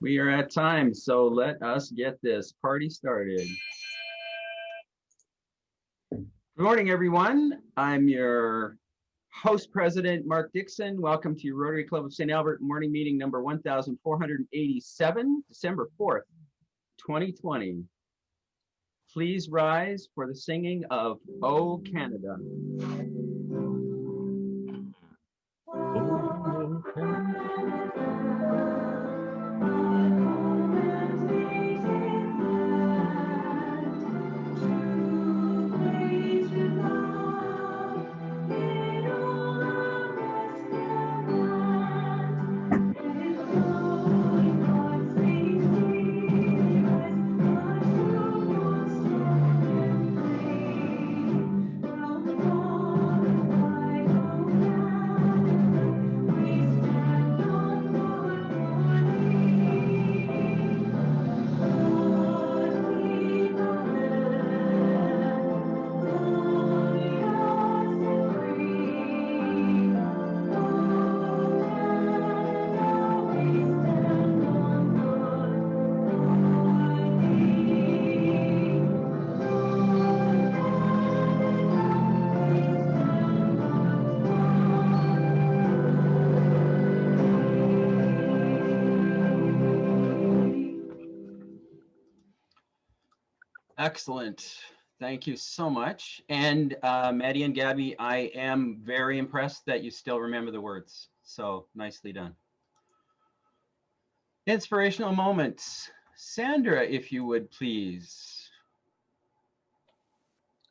We are at time, so let us get this party started. Good morning, everyone. I'm your host president, Mark Dixon. Welcome to your Rotary Club of St. Albert morning meeting number 1487, December 4th, 2020. Please rise for the singing of O Canada. O Excellent. Thank you so much. And Maddie and Gabby, I am very impressed that you still remember the words. So nicely done. Inspirational moments. Sandra, if you would please.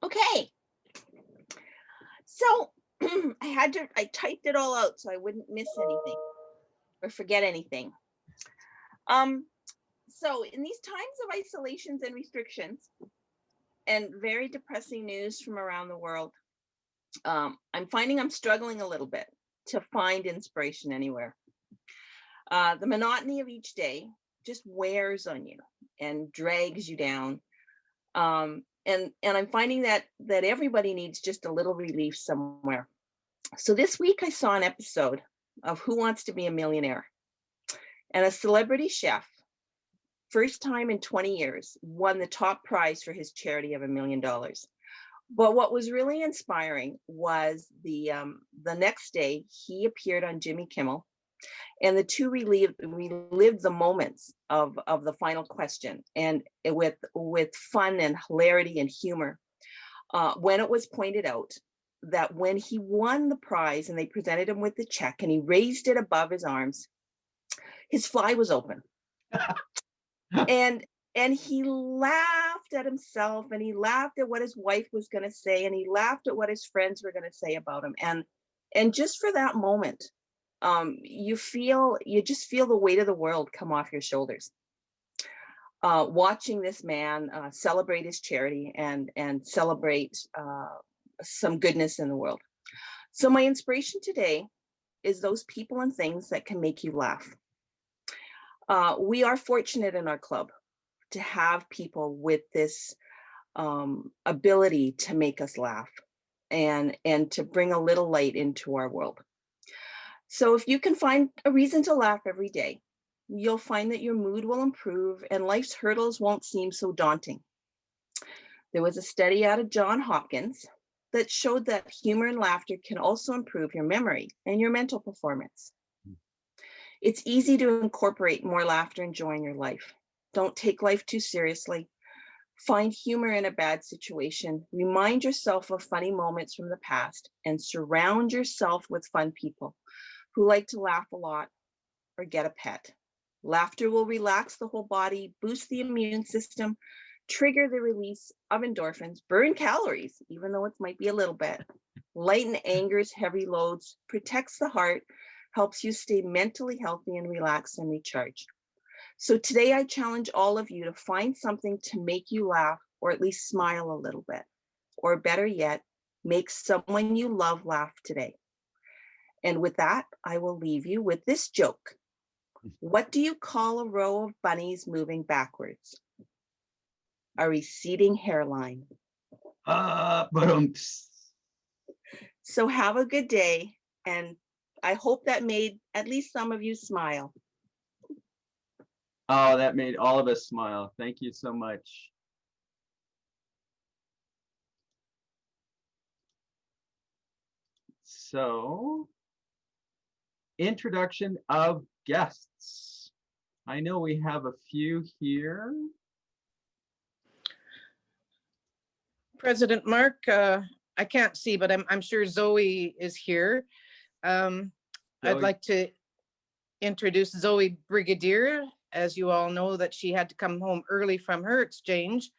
Okay. So I typed it all out so I wouldn't miss anything or forget anything. So in these times of isolations and restrictions and very depressing news from around the world, I'm finding I'm struggling a little bit to find inspiration anywhere. The monotony of each day just wears on you and drags you down. And I'm finding that everybody needs just a little relief somewhere. So this week I saw an episode of Who Wants to Be a Millionaire, and a celebrity chef, first time in 20 years, won the top prize for his charity of $1 million. But what was really inspiring was the next day he appeared on Jimmy Kimmel, and the two relived the moments of the final question, and with fun and hilarity and humor, when it was pointed out that when he won the prize and they presented him with the check and he raised it above his arms, his fly was open. and he laughed at himself, and he laughed at what his wife was going to say, and he laughed at what his friends were going to say about him. And just for that moment, you just feel the weight of the world come off your shoulders. Watching this man celebrate his charity and celebrate some goodness in the world. So my inspiration today is those people and things that can make you laugh. We are fortunate in our club to have people with this ability to make us laugh and to bring a little light into our world. So if you can find a reason to laugh every day, you'll find that your mood will improve and life's hurdles won't seem so daunting. There was a study out of Johns Hopkins that showed that humor and laughter can also improve your memory and your mental performance. It's easy to incorporate more laughter and joy in your life. Don't take life too seriously. Find humor in a bad situation. Remind yourself of funny moments from the past and surround yourself with fun people who like to laugh a lot or get a pet. Laughter will relax the whole body, boost the immune system, trigger the release of endorphins, burn calories, even though it might be a little bit, lighten anger's heavy loads, protects the heart, helps you stay mentally healthy and relaxed and recharged. So today I challenge all of you to find something to make you laugh, or at least smile a little bit, or better yet, make someone you love laugh today. And with that, I will leave you with this joke. What do you call a row of bunnies moving backwards? A receding hairline. So have a good day, and I hope that made at least some of you smile. Oh, that made all of us smile. Thank you so much. So, introduction of guests. I know we have a few here. President Mark, I can't see, but I'm sure Zoe is here. I'd Zoe. like to introduce Zoë Brygidyr. As you all know, that she had to come home early from her exchange,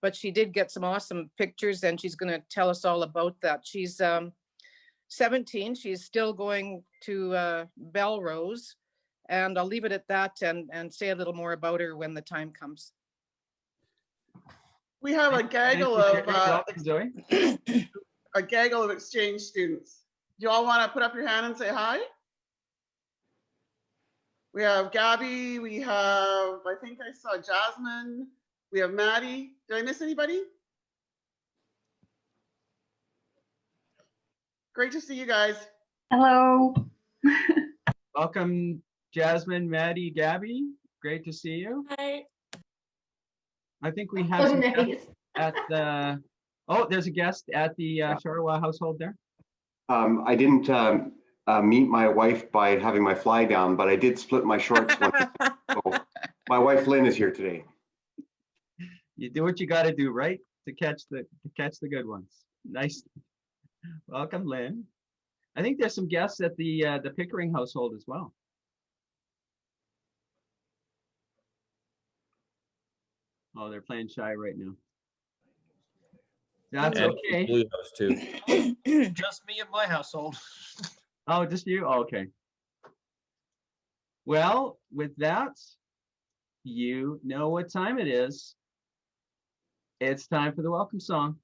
but she did get some awesome pictures and she's going to tell us all about that. She's 17. She's still going to Belrose, and I'll leave it at that and say a little more about her when the time comes. We have a gaggle Welcome, Zoe. a gaggle of exchange students. Do you all want to put up your hand and say hi? We have Gabby, we have, I think I saw Jasmine, we have Maddie. Did I miss anybody? Great to see you guys. Hello. Welcome, Jasmine, Maddie, Gabby. Great to see you. Hi. I think we have some guests at the, oh, there's a guest at the Charleroi household there. I didn't meet my wife by having my fly down, but I did split my shorts. So my wife Lynn is here today. You do what you got to do, right? To catch the good ones. Nice. Welcome, Lynn. I think there's some guests at the Pickering household as well. Oh, they're playing shy right now. That's And okay. Blue House too. Just me and my household. Oh, just you? Oh, okay. Well, with that, you know what time it is. It's time for the welcome song.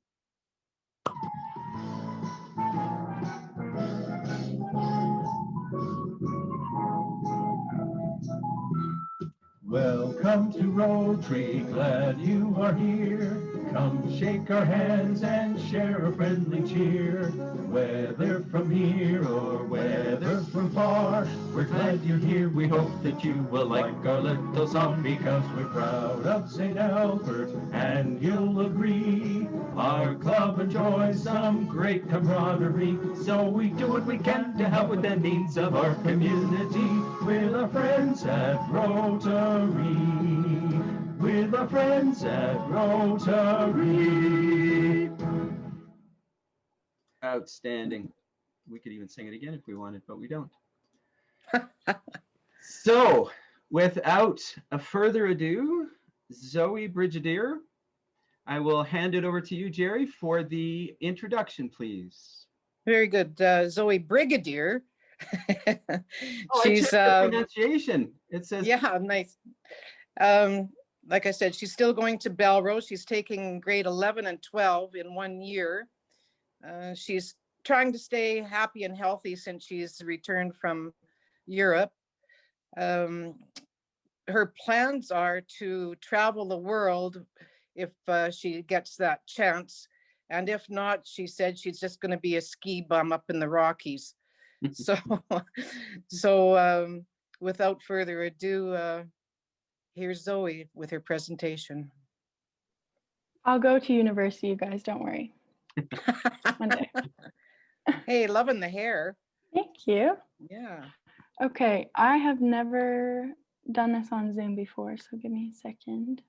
Welcome to Rotary, glad you are here. Come shake our hands and share a friendly cheer. Whether from here or whether from far, we're glad you're here. We hope that you will like our little song, because we're proud of St. Albert, and you'll agree. Our club enjoys some great camaraderie, so we do what we can to help with the needs of our community. With our friends at Rotary, with our friends at Rotary. Outstanding. We could even sing it again if we wanted, but we don't. So, without a further ado, Zoë Brygidyr, I will hand it over to you, Jerry, for the introduction, please. Very good. Zoë Brygidyr. Oh, She's the pronunciation. It says, yeah, nice. Like I said, she's still going to Belrose. She's taking grade 11 and 12 in 1 year. She's trying to stay happy and healthy since she's returned from Europe. Her plans are to travel the world if she gets that chance. And if not, she said she's just going to be a ski bum up in the Rockies. So without further ado, here's Zoe with her presentation. I'll go to university, you guys, don't worry. One day. Hey, loving the hair. Thank you. Yeah. Okay, I have never done this on Zoom before, so give me a second.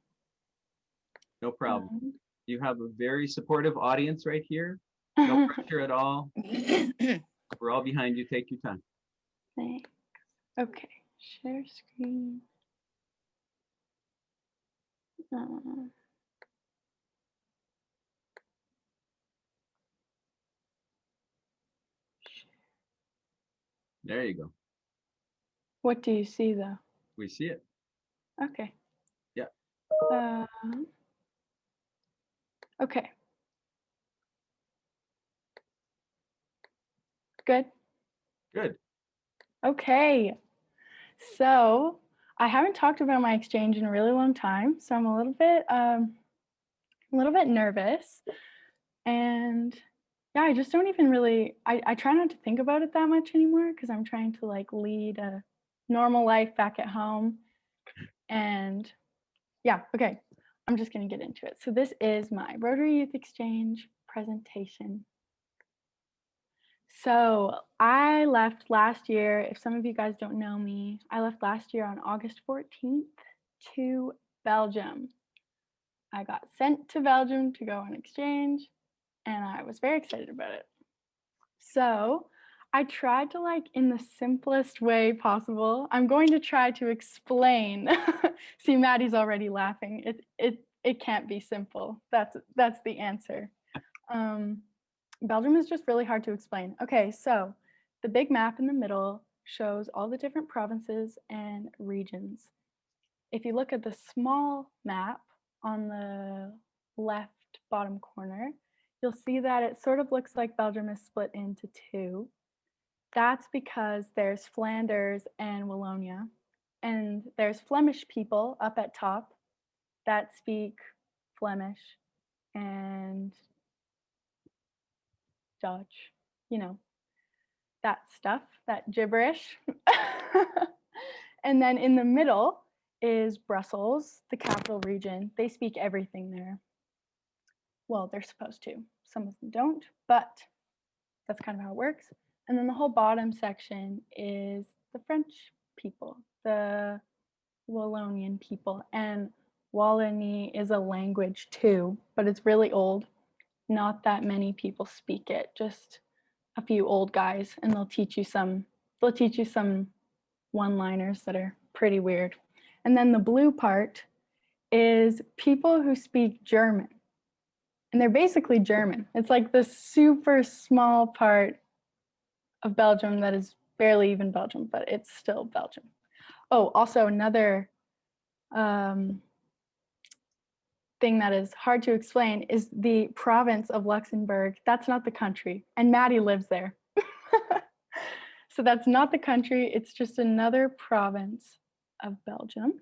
no problem. You have a very supportive audience right here. No pressure at all. We're all behind you. Take your time. Thanks. Okay, share screen. There you go. What do you see though? We see it. Okay. Yeah. Okay. Good. Good. Okay. So I haven't talked about my exchange in a really long time, so I'm a little bit nervous. And yeah, I just don't even really, I try not to think about it that much anymore because I'm trying to like lead a normal life back at home. And yeah, okay, I'm just gonna get into it. So this is my Rotary Youth Exchange presentation. So I left last year, if some of you guys don't know me, I left last year on August 14th to Belgium. I got sent to Belgium to go on exchange, and I was very excited about it. So I tried to, like, in the simplest way possible, I'm going to try to explain. See, Maddie's already laughing. It can't be simple. That's the answer. Belgium is just really hard to explain. Okay, so the big map in the middle shows all the different provinces and regions. If you look at the small map on the left bottom corner, you'll see that it sort of looks like Belgium is split into two. That's because there's Flanders and Wallonia, and there's Flemish people up at top that speak Flemish and Dutch, you know, that stuff, that gibberish. And then in the middle is Brussels, the capital region. They speak everything there. Well, they're supposed to. Some of them don't, but that's kind of how it works. And then the whole bottom section is the French people, the Wallonian people. And Wallonie is a language too, but it's really old. Not that many people speak it, just a few old guys, and they'll teach you some one-liners that are pretty weird. And then the blue part is people who speak German. And they're basically German. It's like the super small part of Belgium that is barely even Belgium, but it's still Belgium. Oh, also another thing that is hard to explain is the province of Luxembourg. That's not the country, and Maddie lives there. So that's not the country, it's just another province of Belgium.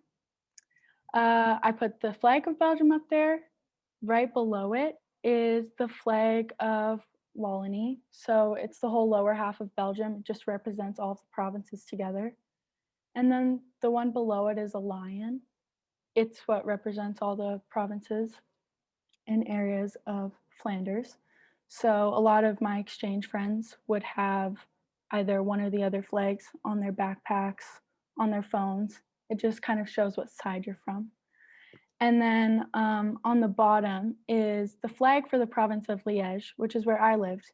I put the flag of Belgium up there. Right below it is the flag of Wallonie. So it's the whole lower half of Belgium. It just represents all of the provinces together. And then the one below it is a lion. It's what represents all the provinces and areas of Flanders. So a lot of my exchange friends would have either one or the other flags on their backpacks, on their phones. It just kind of shows what side you're from. And then on the bottom is the flag for the province of Liège, which is where I lived.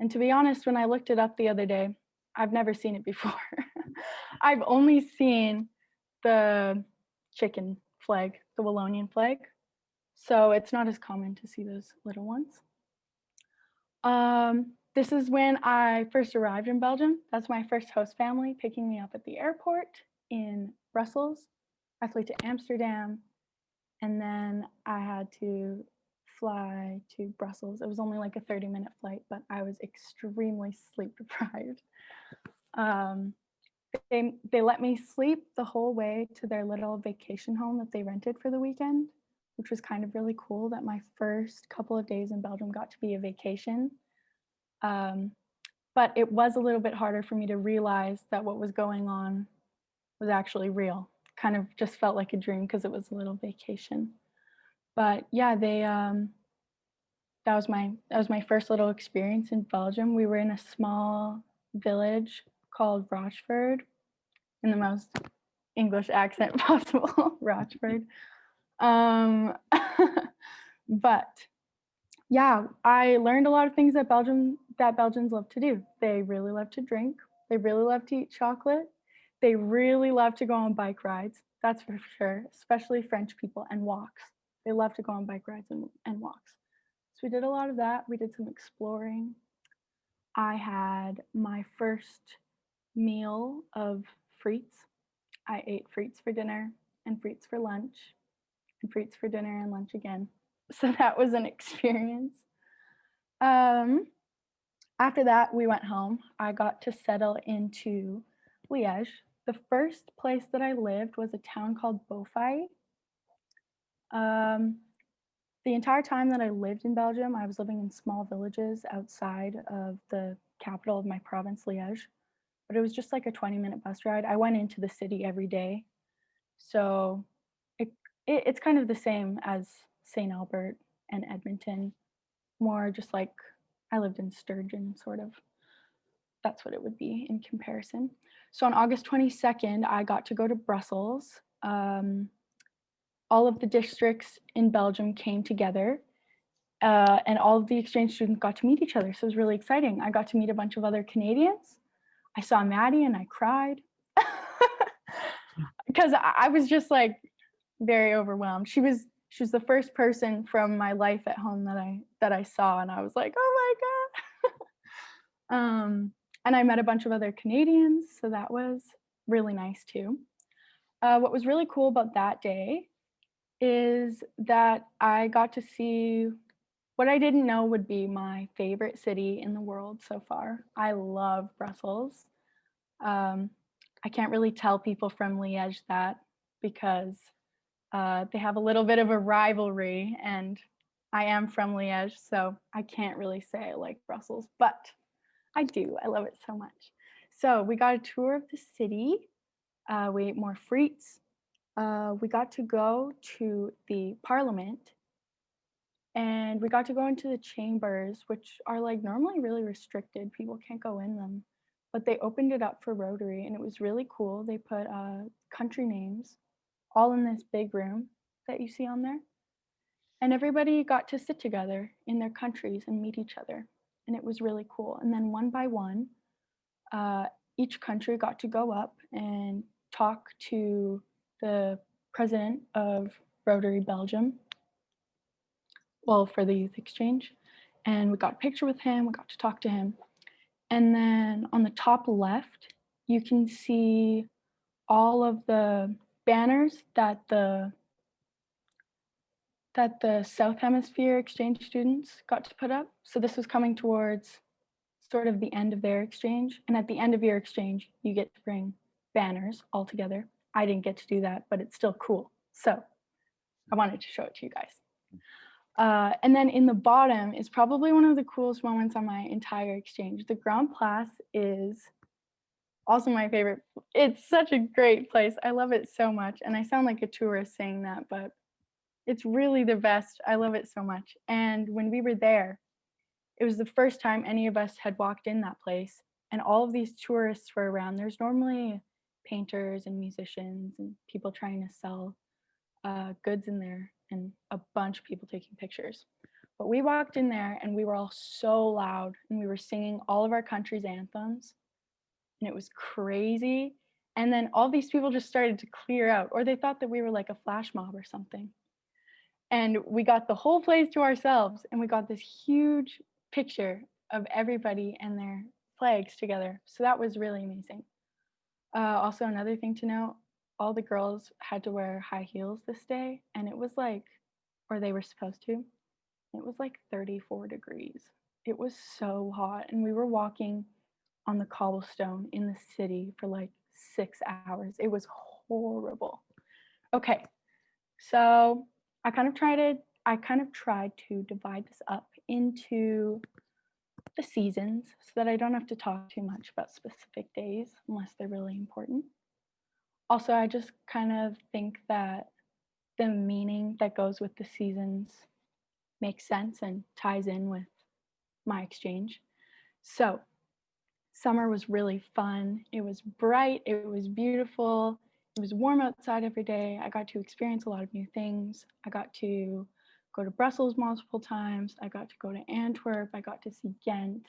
And to be honest, when I looked it up the other day, I've never seen it before. I've only seen the chicken flag, the Wallonian flag. So it's not as common to see those little ones. This is when I first arrived in Belgium. That's my first host family picking me up at the airport in Brussels. I flew to Amsterdam, and then I had to fly to Brussels. It was only like a 30-minute flight, but I was extremely sleep deprived. They let me sleep the whole way to their little vacation home that they rented for the weekend, which was kind of really cool that my first couple of days in Belgium got to be a vacation. But it was a little bit harder for me to realize that what was going on was actually real. Kind of just felt like a dream because it was a little vacation. But yeah, that was my first little experience in Belgium. We were in a small village called Rochefort, in the most English accent possible, Rochefort. But yeah, I learned a lot of things that Belgians love to do. They really love to drink. They really love to eat chocolate. They really love to go on bike rides. That's for sure, especially French people, and walks. They love to go on bike rides and walks. So we did a lot of that. We did some exploring. I had my first meal of frites. I ate frites for dinner and frites for lunch and frites for dinner and lunch again. So that was an experience. After that, we went home. I got to settle into Liège. The first place that I lived was a town called Beaufay. The entire time that I lived in Belgium, I was living in small villages outside of the capital of my province, Liège. But it was just like a 20-minute bus ride. I went into the city every day. So it's kind of the same as St. Albert and Edmonton, more just like I lived in Sturgeon, sort of. That's what it would be in comparison. So on August 22nd, I got to go to Brussels. All of the districts in Belgium came together, and all of the exchange students got to meet each other. So it was really exciting. I got to meet a bunch of other Canadians. I saw Maddie and I cried because I was just like very overwhelmed. She was the first person from my life at home that I saw, and I was like, oh my god. And I met a bunch of other Canadians, so that was really nice too. What was really cool about that day is that I got to see what I didn't know would be my favorite city in the world so far. I love Brussels. I can't really tell people from Liège that because they have a little bit of a rivalry, and I am from Liège, so I can't really say I like Brussels, but I do. I love it so much. So we got a tour of the city. We ate more frites. We got to go to the parliament, and we got to go into the chambers, which are like normally really restricted. People can't go in them, but they opened it up for Rotary, and it was really cool. They put country names all in this big room that you see on there. And everybody got to sit together in their countries and meet each other. And it was really cool. And then one by one, each country got to go up and talk to the president of Rotary Belgium, well, for the youth exchange. And we got a picture with him, we got to talk to him. And then on the top left, you can see all of the banners that the South Hemisphere exchange students got to put up. So this was coming towards sort of the end of their exchange. And at the end of your exchange, you get to bring banners all together. I didn't get to do that, but it's still cool. So I wanted to show it to you guys. And then in the bottom is probably one of the coolest moments on my entire exchange. The Grand Place is also my favorite. It's such a great place. I love it so much. And I sound like a tourist saying that, but it's really the best. I love it so much. And when we were there, it was the first time any of us had walked in that place, and all of these tourists were around. There's normally painters and musicians and people trying to sell goods in there, and a bunch of people taking pictures. But we walked in there and we were all so loud, and we were singing all of our country's anthems, and it was crazy. And then all these people just started to clear out, or they thought that we were like a flash mob or something. And we got the whole place to ourselves, and we got this huge picture of everybody and their flags together. So that was really amazing. Also, another thing to note, all the girls had to wear high heels this day, and it was like, or they were supposed to, it was like 34 degrees. It was so hot, and we were walking on the cobblestone in the city for like 6 hours. It was horrible. Okay, so I kind of tried to divide this up into the seasons so that I don't have to talk too much about specific days unless they're really important. Also, I just kind of think that the meaning that goes with the seasons makes sense and ties in with my exchange. So summer was really fun. It was bright, it was beautiful. It was warm outside every day. I got to experience a lot of new things. I got to go to Brussels multiple times. I got to go to Antwerp. I got to see Ghent.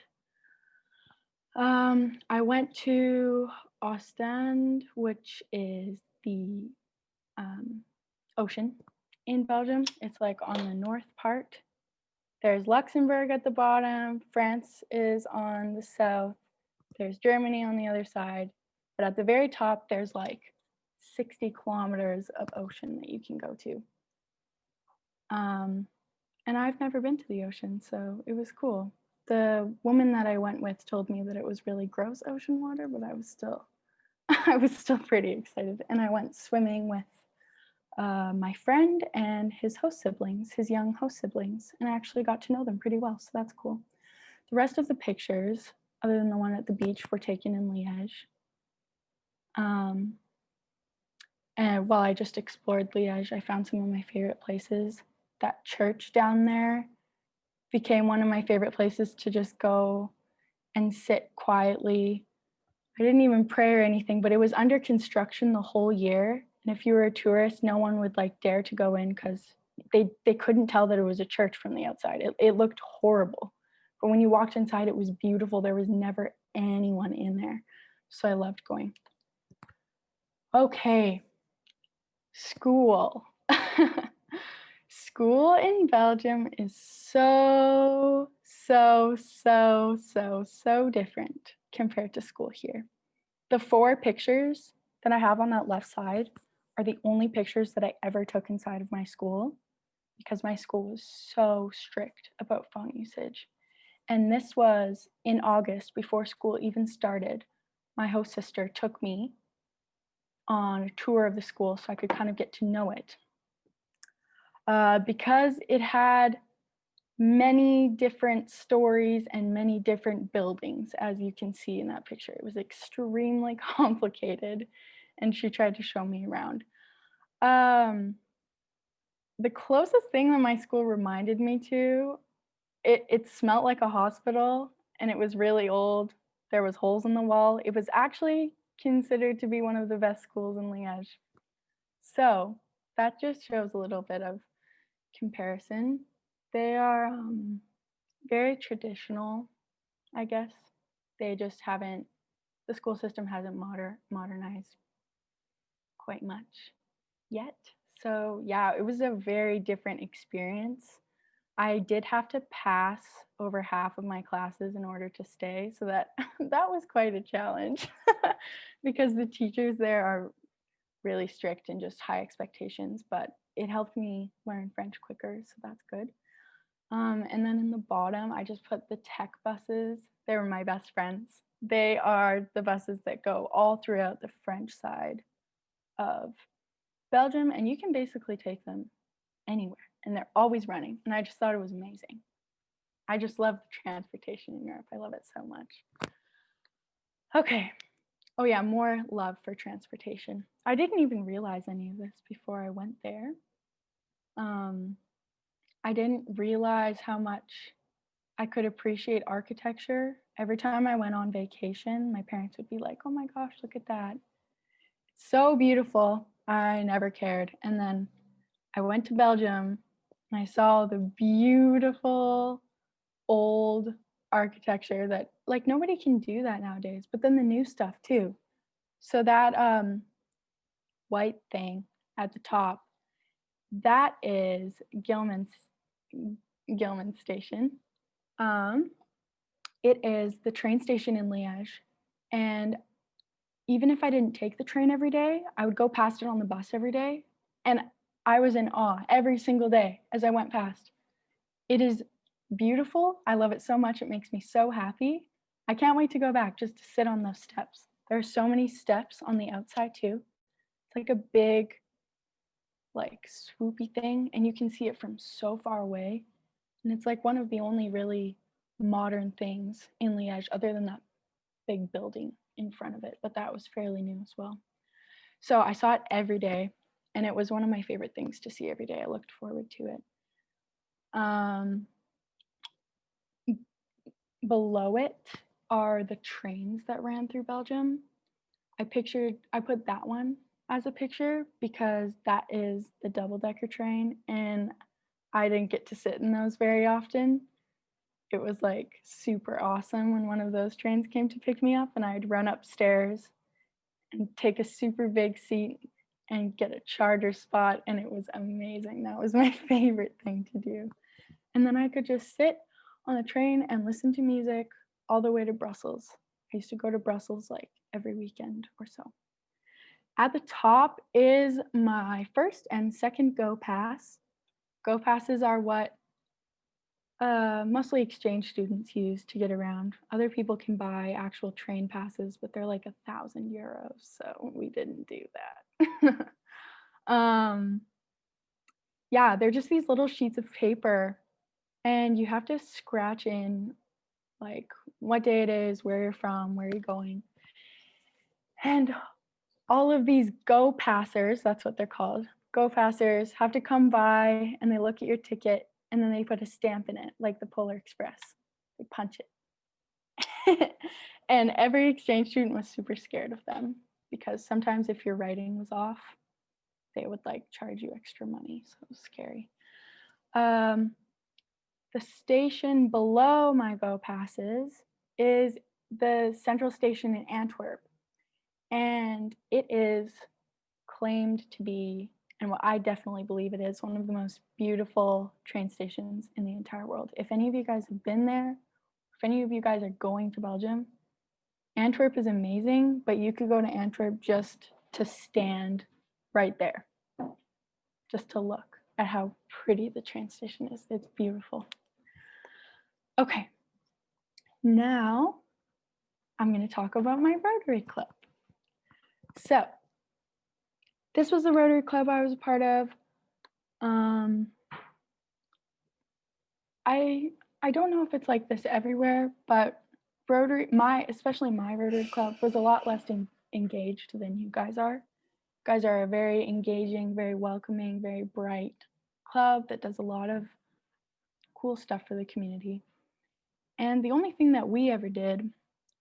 I went to Ostend, which is the ocean in Belgium. It's like on the north part. There's Luxembourg at the bottom. France is on the south. There's Germany on the other side. But at the very top, there's like 60 kilometers of ocean that you can go to. And I've never been to the ocean, so it was cool. The woman that I went with told me that it was really gross ocean water, but I was still pretty excited. And I went swimming with my friend and his host siblings, his young host siblings, and I actually got to know them pretty well, so that's cool. The rest of the pictures, other than the one at the beach, were taken in Liège. And while I just explored Liège, I found some of my favorite places. That church down there became one of my favorite places to just go and sit quietly. I didn't even pray or anything, but it was under construction the whole year. And if you were a tourist, no one would like dare to go in because they couldn't tell that it was a church from the outside. It looked horrible. But when you walked inside, it was beautiful. There was never anyone in there. So I loved going. Okay, school. School in Belgium is so different compared to school here. The 4 pictures that I have on that left side are the only pictures that I ever took inside of my school because my school was so strict about phone usage. And this was in August before school even started. My host sister took me on a tour of the school so I could kind of get to know it. Because it had many different stories and many different buildings, as you can see in that picture. It was extremely complicated, and she tried to show me around. The closest thing that my school reminded me to, it smelled like a hospital, and it was really old. There was holes in the wall. It was actually considered to be one of the best schools in Liège. So that just shows a little bit of comparison. They are very traditional, I guess. They just haven't, the school system hasn't modernized quite much yet. So yeah, it was a very different experience. I did have to pass over half of my classes in order to stay, so that that was quite a challenge because the teachers there are really strict and just high expectations, but it helped me learn French quicker, so that's good. And then in the bottom, I just put the tech buses. They were my best friends. They are the buses that go all throughout the French side of Belgium, and you can basically take them anywhere, and they're always running. And I just thought it was amazing. I just love the transportation in Europe. I love it so much. Okay. Oh yeah, more love for transportation. I didn't even realize any of this before I went there. I didn't realize how much I could appreciate architecture. Every time I went on vacation, my parents would be like, oh my gosh, look at that. It's so beautiful. I never cared. And then I went to Belgium and I saw the beautiful old architecture that like nobody can do that nowadays, but then the new stuff too. So that white thing at the top, that is Gilman Station. It is the train station in Liège. And even if I didn't take the train every day, I would go past it on the bus every day. And I was in awe every single day as I went past. It is beautiful. I love it so much. It makes me so happy. I can't wait to go back just to sit on those steps. There are so many steps on the outside too. It's like a big, like swoopy thing, and you can see it from so far away. And it's like one of the only really modern things in Liège, other than that big building in front of it, but that was fairly new as well. So I saw it every day, and it was one of my favorite things to see every day. I looked forward to it. Below it are the trains that ran through Belgium. I put that one as a picture because that is the double-decker train, and I didn't get to sit in those very often. It was like super awesome when one of those trains came to pick me up, and I'd run upstairs and take a super big seat and get a charger spot, and it was amazing. That was my favorite thing to do. And then I could just sit on the train and listen to music all the way to Brussels. I used to go to Brussels like every weekend or so. At the top is my first and second Go Pass. Go Passes are what mostly exchange students use to get around. Other people can buy actual train passes, but they're like 1,000 euros, so we didn't do that. Yeah, they're just these little sheets of paper, and you have to scratch in like what day it is, where you're from, where you're going. And all of these go passers, that's what they're called, go passers have to come by and they look at your ticket and then they put a stamp in it, like the Polar Express. They punch it. And every exchange student was super scared of them because sometimes if your writing was off, they would like charge you extra money. So it was scary. The station below my go passes is the central station in Antwerp. And it is claimed to be, and what I definitely believe it is, one of the most beautiful train stations in the entire world. If any of you guys have been there, if any of you guys are going to Belgium, Antwerp is amazing, but you could go to Antwerp just to stand right there, just to look at how pretty the train station is. It's beautiful. Okay, now I'm going to talk about my Rotary Club. So, this was the Rotary Club I was a part of. I don't know if it's like this everywhere, but especially my Rotary Club was a lot less engaged than you guys are. You guys are a very engaging, very welcoming, very bright club that does a lot of cool stuff for the community. And the only thing that we ever did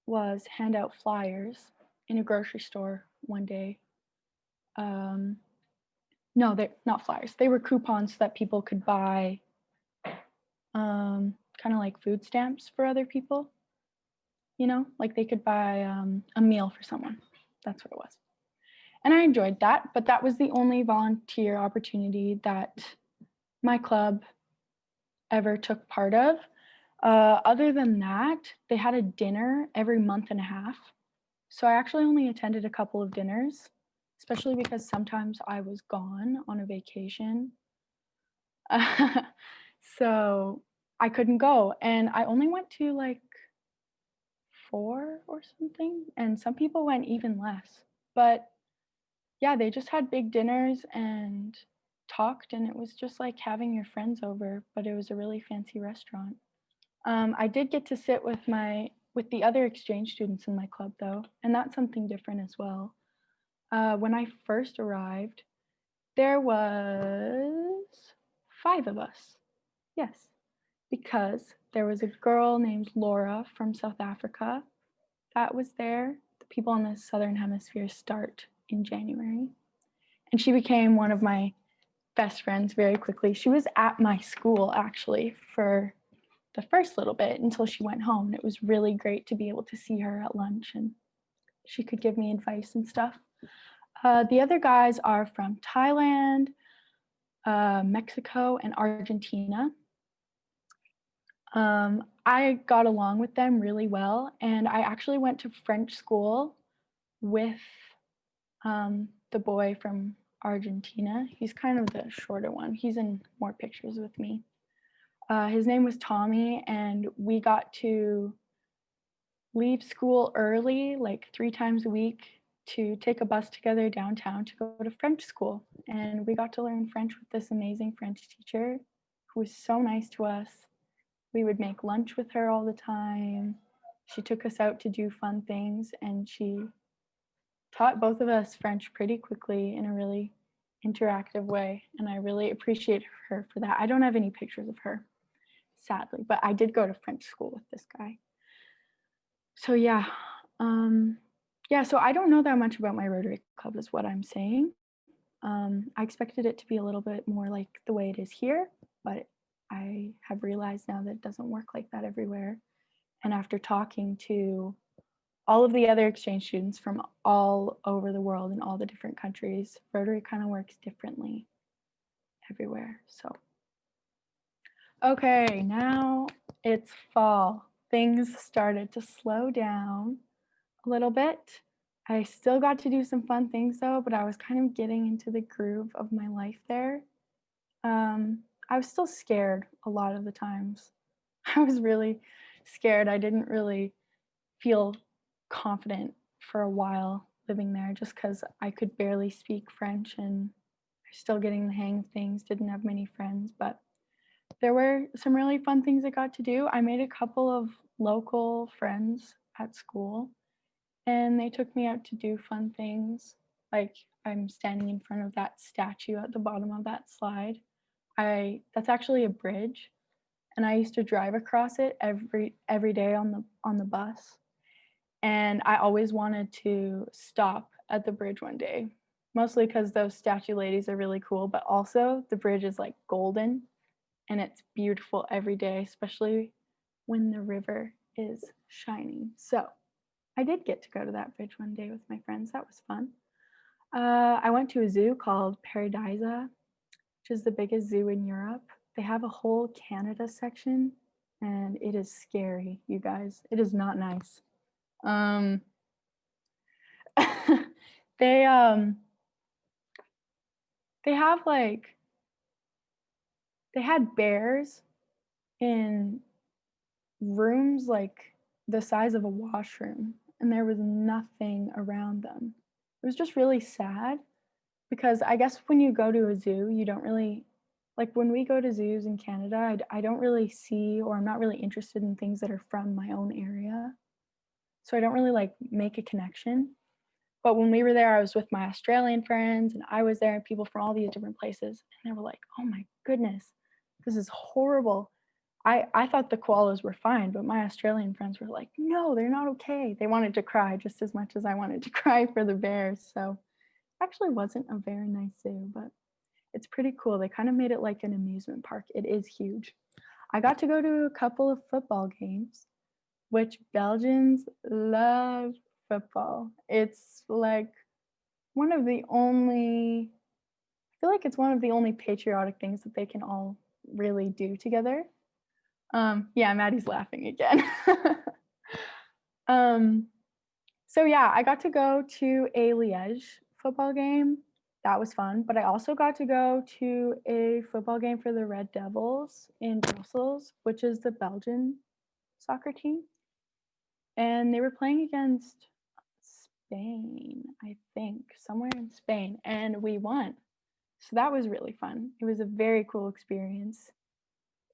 was hand out flyers in a grocery store one day. No, they're not flyers. They were coupons that people could buy, kind of like food stamps for other people. You know, like they could buy a meal for someone. That's what it was. And I enjoyed that, but that was the only volunteer opportunity that my club ever took part of. Other than that, they had a dinner every month and a half. So I actually only attended a couple of dinners, especially because sometimes I was gone on a vacation. So I couldn't go. And I only went to like 4 or something. And some people went even less. But yeah, they just had big dinners and talked. And it was just like having your friends over, but it was a really fancy restaurant. I did get to sit with the other exchange students in my club though, and that's something different as well. When I first arrived, there was 5 of us. Yes, because there was a girl named Laura from South Africa that was there. The people in the Southern Hemisphere start in January. And she became one of my best friends very quickly. She was at my school actually for the first little bit until she went home. And it was really great to be able to see her at lunch and she could give me advice and stuff. The other guys are from Thailand, Mexico, and Argentina. I got along with them really well, and I actually went to French school with the boy from Argentina. He's kind of the shorter one. He's in more pictures with me. His name was Tommy, and we got to leave school early, like 3 times a week, to take a bus together downtown to go to French school. And we got to learn French with this amazing French teacher who was so nice to us. We would make lunch with her all the time. She took us out to do fun things, and she taught both of us French pretty quickly in a really interactive way. And I really appreciate her for that. I don't have any pictures of her, sadly, but I did go to French school with this guy. So yeah, so I don't know that much about my Rotary Club is what I'm saying. I expected it to be a little bit more like the way it is here, but I have realized now that it doesn't work like that everywhere. And after talking to all of the other exchange students from all over the world in all the different countries, Rotary kind of works differently everywhere. So, okay, now it's fall. Things started to slow down a little bit. I still got to do some fun things though, but I was kind of getting into the groove of my life there. I was still scared a lot of the times. I was really scared. I didn't really feel confident for a while living there just because I could barely speak French and I was still getting the hang of things, didn't have many friends, but there were some really fun things I got to do. I made a couple of local friends at school and they took me out to do fun things. like I'm standing in front of that statue at the bottom of that slide. That's actually a bridge, and I used to drive across it every day on the bus. And I always wanted to stop at the bridge one day, mostly because those statue ladies are really cool, but also the bridge is like golden and it's beautiful every day, especially when the river is shining. So I did get to go to that bridge one day with my friends. That was fun. I went to a zoo called Paradisa, which is the biggest zoo in Europe. They have a whole Canada section, and it is scary, you guys. It is not nice. They have like, they had bears in rooms like the size of a washroom, and there was nothing around them. It was just really sad, because I guess when you go to a zoo, you don't really, like when we go to zoos in Canada, I don't really see, or I'm not really interested in things that are from my own area. So I don't really like make a connection. But when we were there, I was with my Australian friends, and I was there, and people from all these different places, and they were like, oh my goodness, this is horrible. I thought the koalas were fine, but my Australian friends were like, no, they're not okay. They wanted to cry just as much as I wanted to cry for the bears. So it actually wasn't a very nice zoo, but it's pretty cool. They kind of made it like an amusement park. It is huge. I got to go to a couple of football games, which Belgians love football. It's like one of the only, I feel like it's one of the only patriotic things that they can all really do together. Yeah, Maddie's laughing again. So yeah, I got to go to a Liège football game. That was fun, but I also got to go to a football game for the Red Devils in Brussels, which is the Belgian soccer team. And they were playing against Spain, I think, somewhere in Spain, and we won. So that was really fun. It was a very cool experience.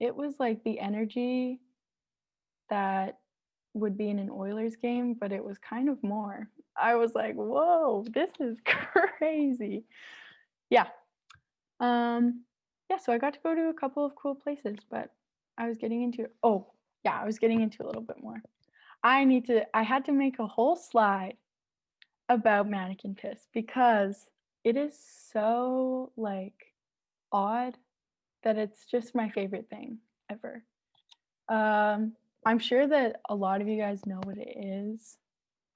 It was like the energy that would be in an Oilers game, but it was kind of more. I was like, whoa, this is crazy. Yeah. Yeah, so I got to go to a couple of cool places, but I was getting into a little bit more. I had to make a whole slide about mannequin piss, because it is so like odd that it's just my favorite thing ever. I'm sure that a lot of you guys know what it is.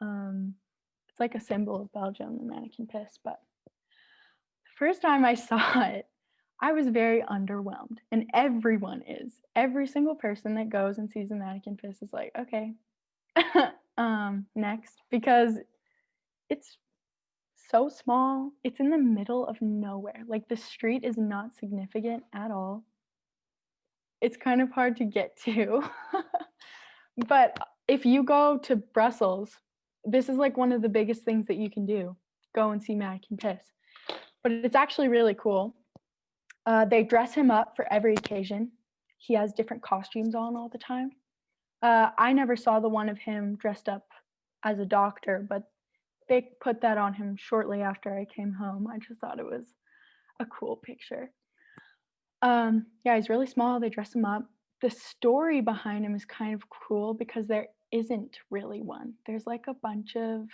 It's like a symbol of Belgium, the mannequin piss, but the first time I saw it, I was very underwhelmed, and everyone is. Every single person that goes and sees a mannequin piss is like, okay, next, because it's so small. It's in the middle of nowhere. Like the street is not significant at all. It's kind of hard to get to. But if you go to Brussels, this is like one of the biggest things that you can do. Go and see mannequin piss. But it's actually really cool. They dress him up for every occasion. He has different costumes on all the time. I never saw the one of him dressed up as a doctor, but they put that on him shortly after I came home. I just thought it was a cool picture. Yeah, he's really small. They dress him up. The story behind him is kind of cool, because there isn't really one. There's like a bunch of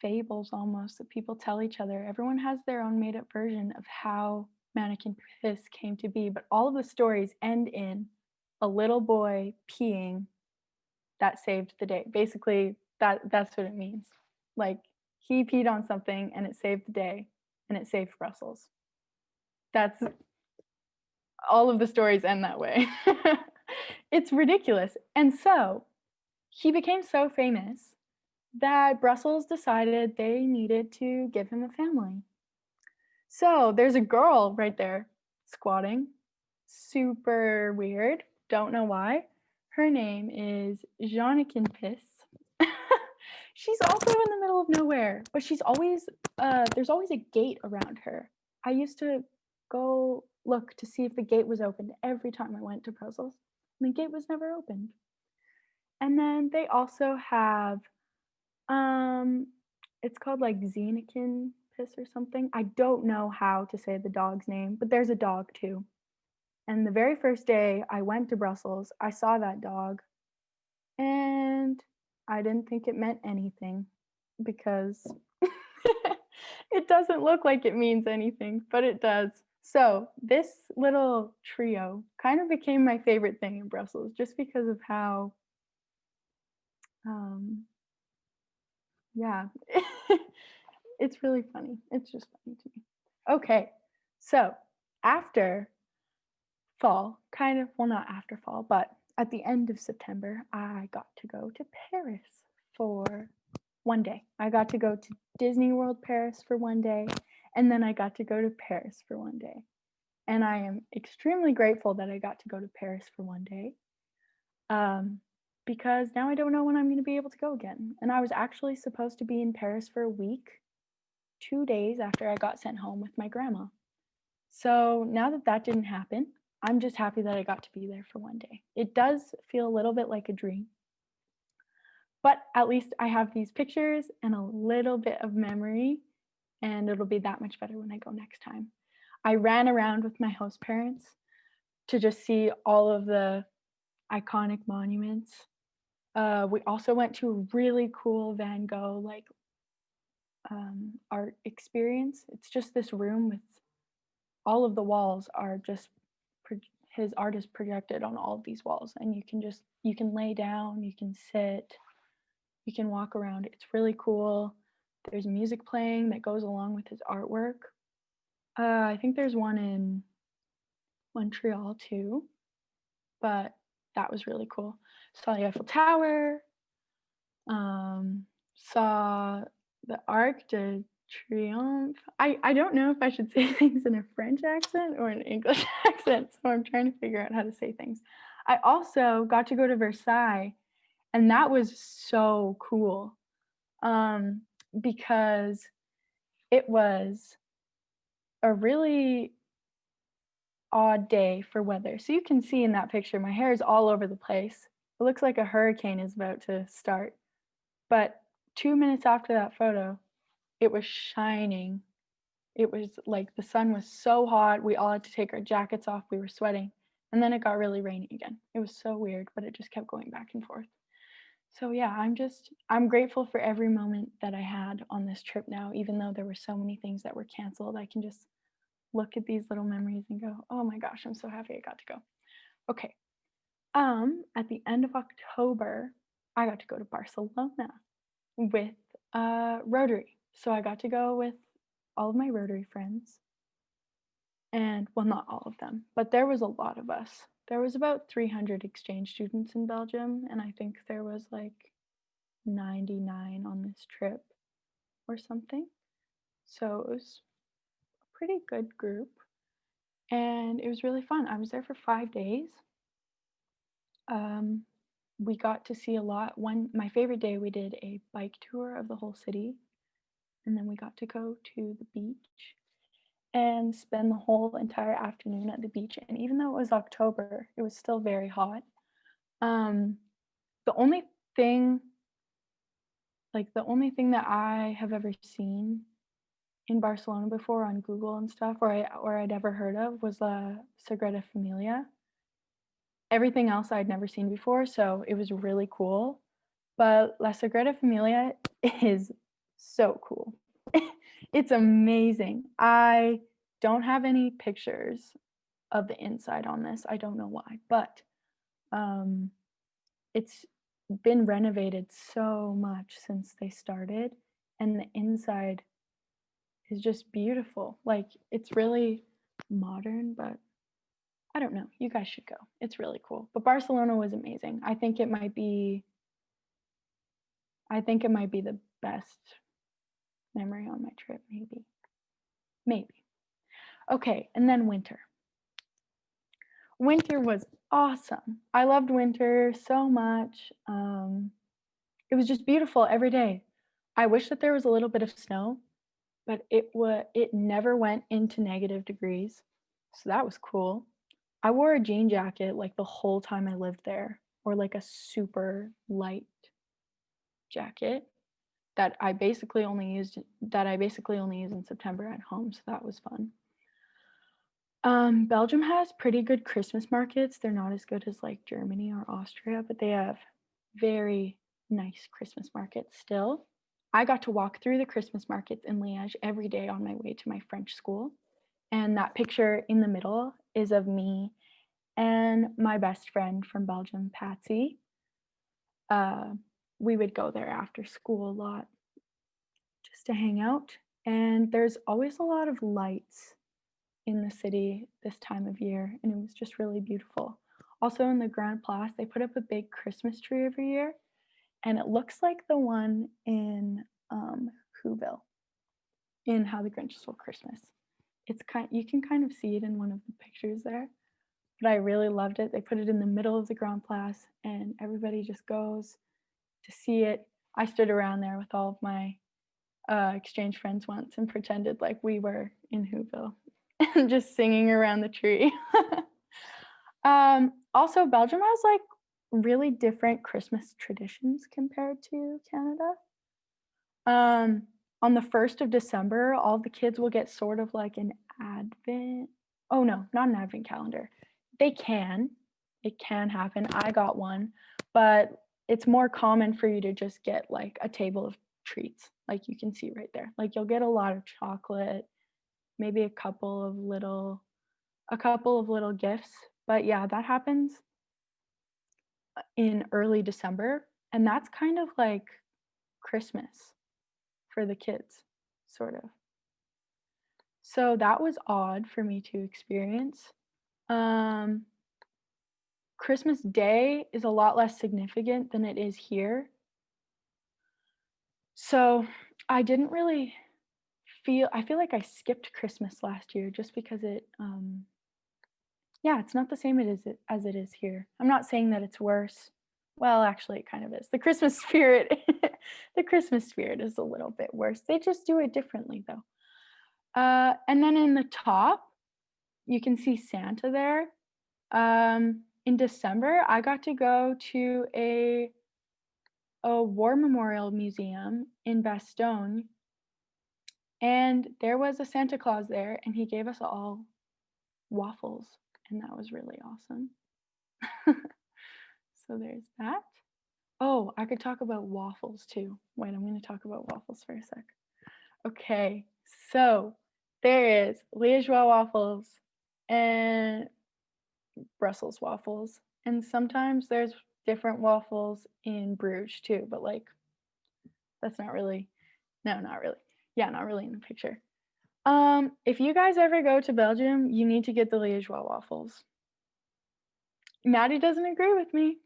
fables almost that people tell each other. Everyone has their own made up version of how mannequin piss came to be, but all of the stories end in a little boy peeing that saved the day. Basically, that's what it means. Like he peed on something and it saved the day, and it saved Brussels. That's all of the stories end that way. It's ridiculous. And so he became so famous that Brussels decided they needed to give him a family. So there's a girl right there squatting. Super weird. Don't know why. Her name is Jeannekin Piss. She's also in the middle of nowhere, but she's always, there's always a gate around her. I used to go look to see if the gate was opened every time I went to Brussels, and the gate was never opened. And then they also have, it's called like Xenikin Piss or something. I don't know how to say the dog's name, but there's a dog too. And the very first day I went to Brussels, I saw that dog and I didn't think it meant anything because it doesn't look like it means anything, but it does. So this little trio kind of became my favorite thing in Brussels just because of how, yeah, it's really funny. It's just funny to me. Okay, so after fall, kind of, well, not after fall, but at the end of September, I got to go to Paris for one day. I got to go to Disney World Paris for one day, and then I got to go to Paris for one day. And I am extremely grateful that I got to go to Paris for one day, because now I don't know when I'm going to be able to go again. And I was actually supposed to be in Paris for a week, 2 days after I got sent home with my grandma. So now that that didn't happen, I'm just happy that I got to be there for one day. It does feel a little bit like a dream, but at least I have these pictures and a little bit of memory, and it'll be that much better when I go next time. I ran around with my host parents to just see all of the iconic monuments. We also went to a really cool Van Gogh art experience. It's just this room with all of the walls are just his art is projected on all of these walls, and you can lay down, you can sit, you can walk around. It's really cool. There's music playing that goes along with his artwork. I think there's one in Montreal too, but that was really cool. Saw the Eiffel Tower, saw the Arc de Triomphe. I don't know if I should say things in a French accent or an English accent, so I'm trying to figure out how to say things. I also got to go to Versailles, and that was so cool, because it was a really odd day for weather. So you can see in that picture, my hair is all over the place. It looks like a hurricane is about to start. But 2 minutes after that photo, it was shining. It was like the sun was so hot. We all had to take our jackets off. We were sweating. And then it got really rainy again. It was so weird, but it just kept going back and forth. So yeah, I'm grateful for every moment that I had on this trip now, even though there were so many things that were canceled. I can just look at these little memories and go, oh my gosh, I'm so happy I got to go. Okay. At the end of October, I got to go to Barcelona with Rotary. So I got to go with all of my Rotary friends. And well, not all of them, but there was a lot of us. There was about 300 exchange students in Belgium, and I think there was like 99 on this trip or something. So it was a pretty good group, and it was really fun. I was there for 5 days. We got to see a lot. My favorite day, we did a bike tour of the whole city, and then we got to go to the beach and spend the whole entire afternoon at the beach. And even though it was October, it was still very hot. The only thing that I have ever seen in Barcelona before on Google and stuff, or I'd ever heard of, was La Sagrada Familia. Everything else I'd never seen before, so it was really cool. But La Sagrada Familia is so cool. It's amazing. I don't have any pictures of the inside on this. I don't know why, but it's been renovated so much since they started, and the inside is just beautiful. Like, it's really modern, but I don't know. You guys should go. It's really cool. But Barcelona was amazing. I think it might be the best memory on my trip, maybe. Okay, and then winter. Winter was awesome. I loved winter so much. It was just beautiful every day. I wish that there was a little bit of snow, but it never went into negative degrees. So that was cool. I wore a jean jacket like the whole time I lived there, or like a super light jacket. that I basically only used in September at home, so that was fun. Belgium has pretty good Christmas markets. They're not as good as like Germany or Austria, but they have very nice Christmas markets still. I got to walk through the Christmas markets in Liège every day on my way to my French school. And that picture in the middle is of me and my best friend from Belgium, Patsy. We would go there after school a lot just to hang out. And there's always a lot of lights in the city this time of year, and it was just really beautiful. Also in the Grand Place, they put up a big Christmas tree every year, and it looks like the one in Whoville, in How the Grinch Stole Christmas. You can kind of see it in one of the pictures there, but I really loved it. They put it in the middle of the Grand Place, and everybody just goes to see it. I stood around there with all of my exchange friends once and pretended like we were in Whoville and just singing around the tree. Also, Belgium has like really different Christmas traditions compared to Canada. On the 1st of December, all the kids will get sort of like an advent. Oh no, not an advent calendar. It can happen. I got one, but it's more common for you to just get like a table of treats, like you can see right there. Like you'll get a lot of chocolate, maybe a couple of little gifts. But yeah, that happens in early December, and that's kind of like Christmas for the kids, sort of. So that was odd for me to experience. Christmas Day is a lot less significant than it is here. So I didn't really I feel like I skipped Christmas last year just because it's not the same as it is here. I'm not saying that it's worse. Well, actually, it kind of is. The Christmas spirit, the Christmas spirit is a little bit worse. They just do it differently, though. And then in the top, you can see Santa there. In December, I got to go to a war memorial museum in Bastogne, and there was a Santa Claus there, and he gave us all waffles, and that was really awesome. So there's that. Oh, I could talk about waffles too. Wait, I'm going to talk about waffles for a sec. Okay, so there is Liégeois waffles and Brussels waffles, and sometimes there's different waffles in Bruges too, but like that's not really, no, not really. Yeah, not really in the picture. If you guys ever go to Belgium, you need to get the Liégeois waffles. Maddie doesn't agree with me,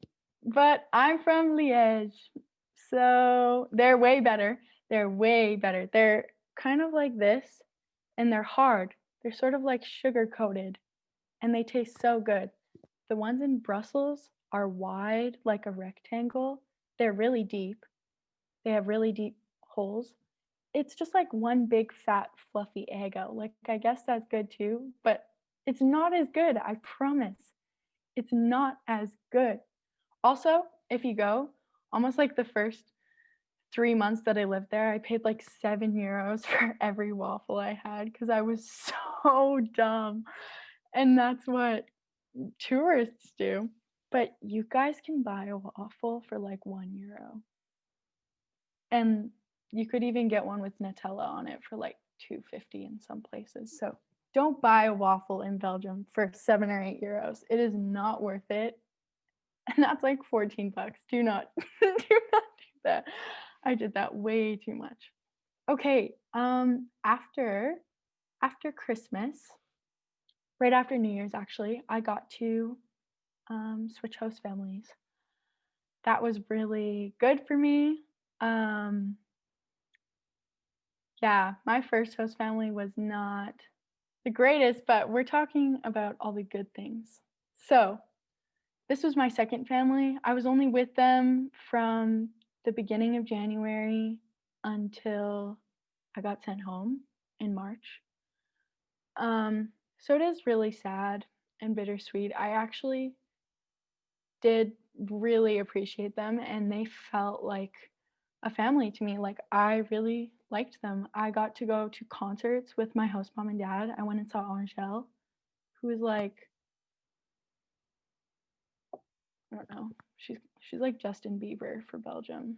but I'm from Liège, so they're way better. They're way better. They're kind of like this, and they're hard. They're sort of like sugar coated, and they taste so good. The ones in Brussels are wide, like a rectangle. They're really deep. They have really deep holes. It's just like one big fat fluffy Eggo. Like I guess that's good too, but it's not as good, I promise. It's not as good. Also, if you go, almost like the first 3 months that I lived there, I paid like €7 for every waffle I had because I was so dumb. And that's what tourists do. But you guys can buy a waffle for like €1. And you could even get one with Nutella on it for like $2.50 in some places. So don't buy a waffle in Belgium for €7 or €8. It is not worth it. And that's like $14. Do not do that. I did that way too much. Okay, after Christmas, right after New Year's actually, I got to switch host families. That was really good for me. Yeah, my first host family was not the greatest, but we're talking about all the good things. So this was my second family. I was only with them from the beginning of January until I got sent home in March. So it is really sad and bittersweet. I actually did really appreciate them, and they felt like a family to me. Like, I really liked them. I got to go to concerts with my host mom and dad. I went and saw Angèle, who is like, I don't know, she's like Justin Bieber for Belgium.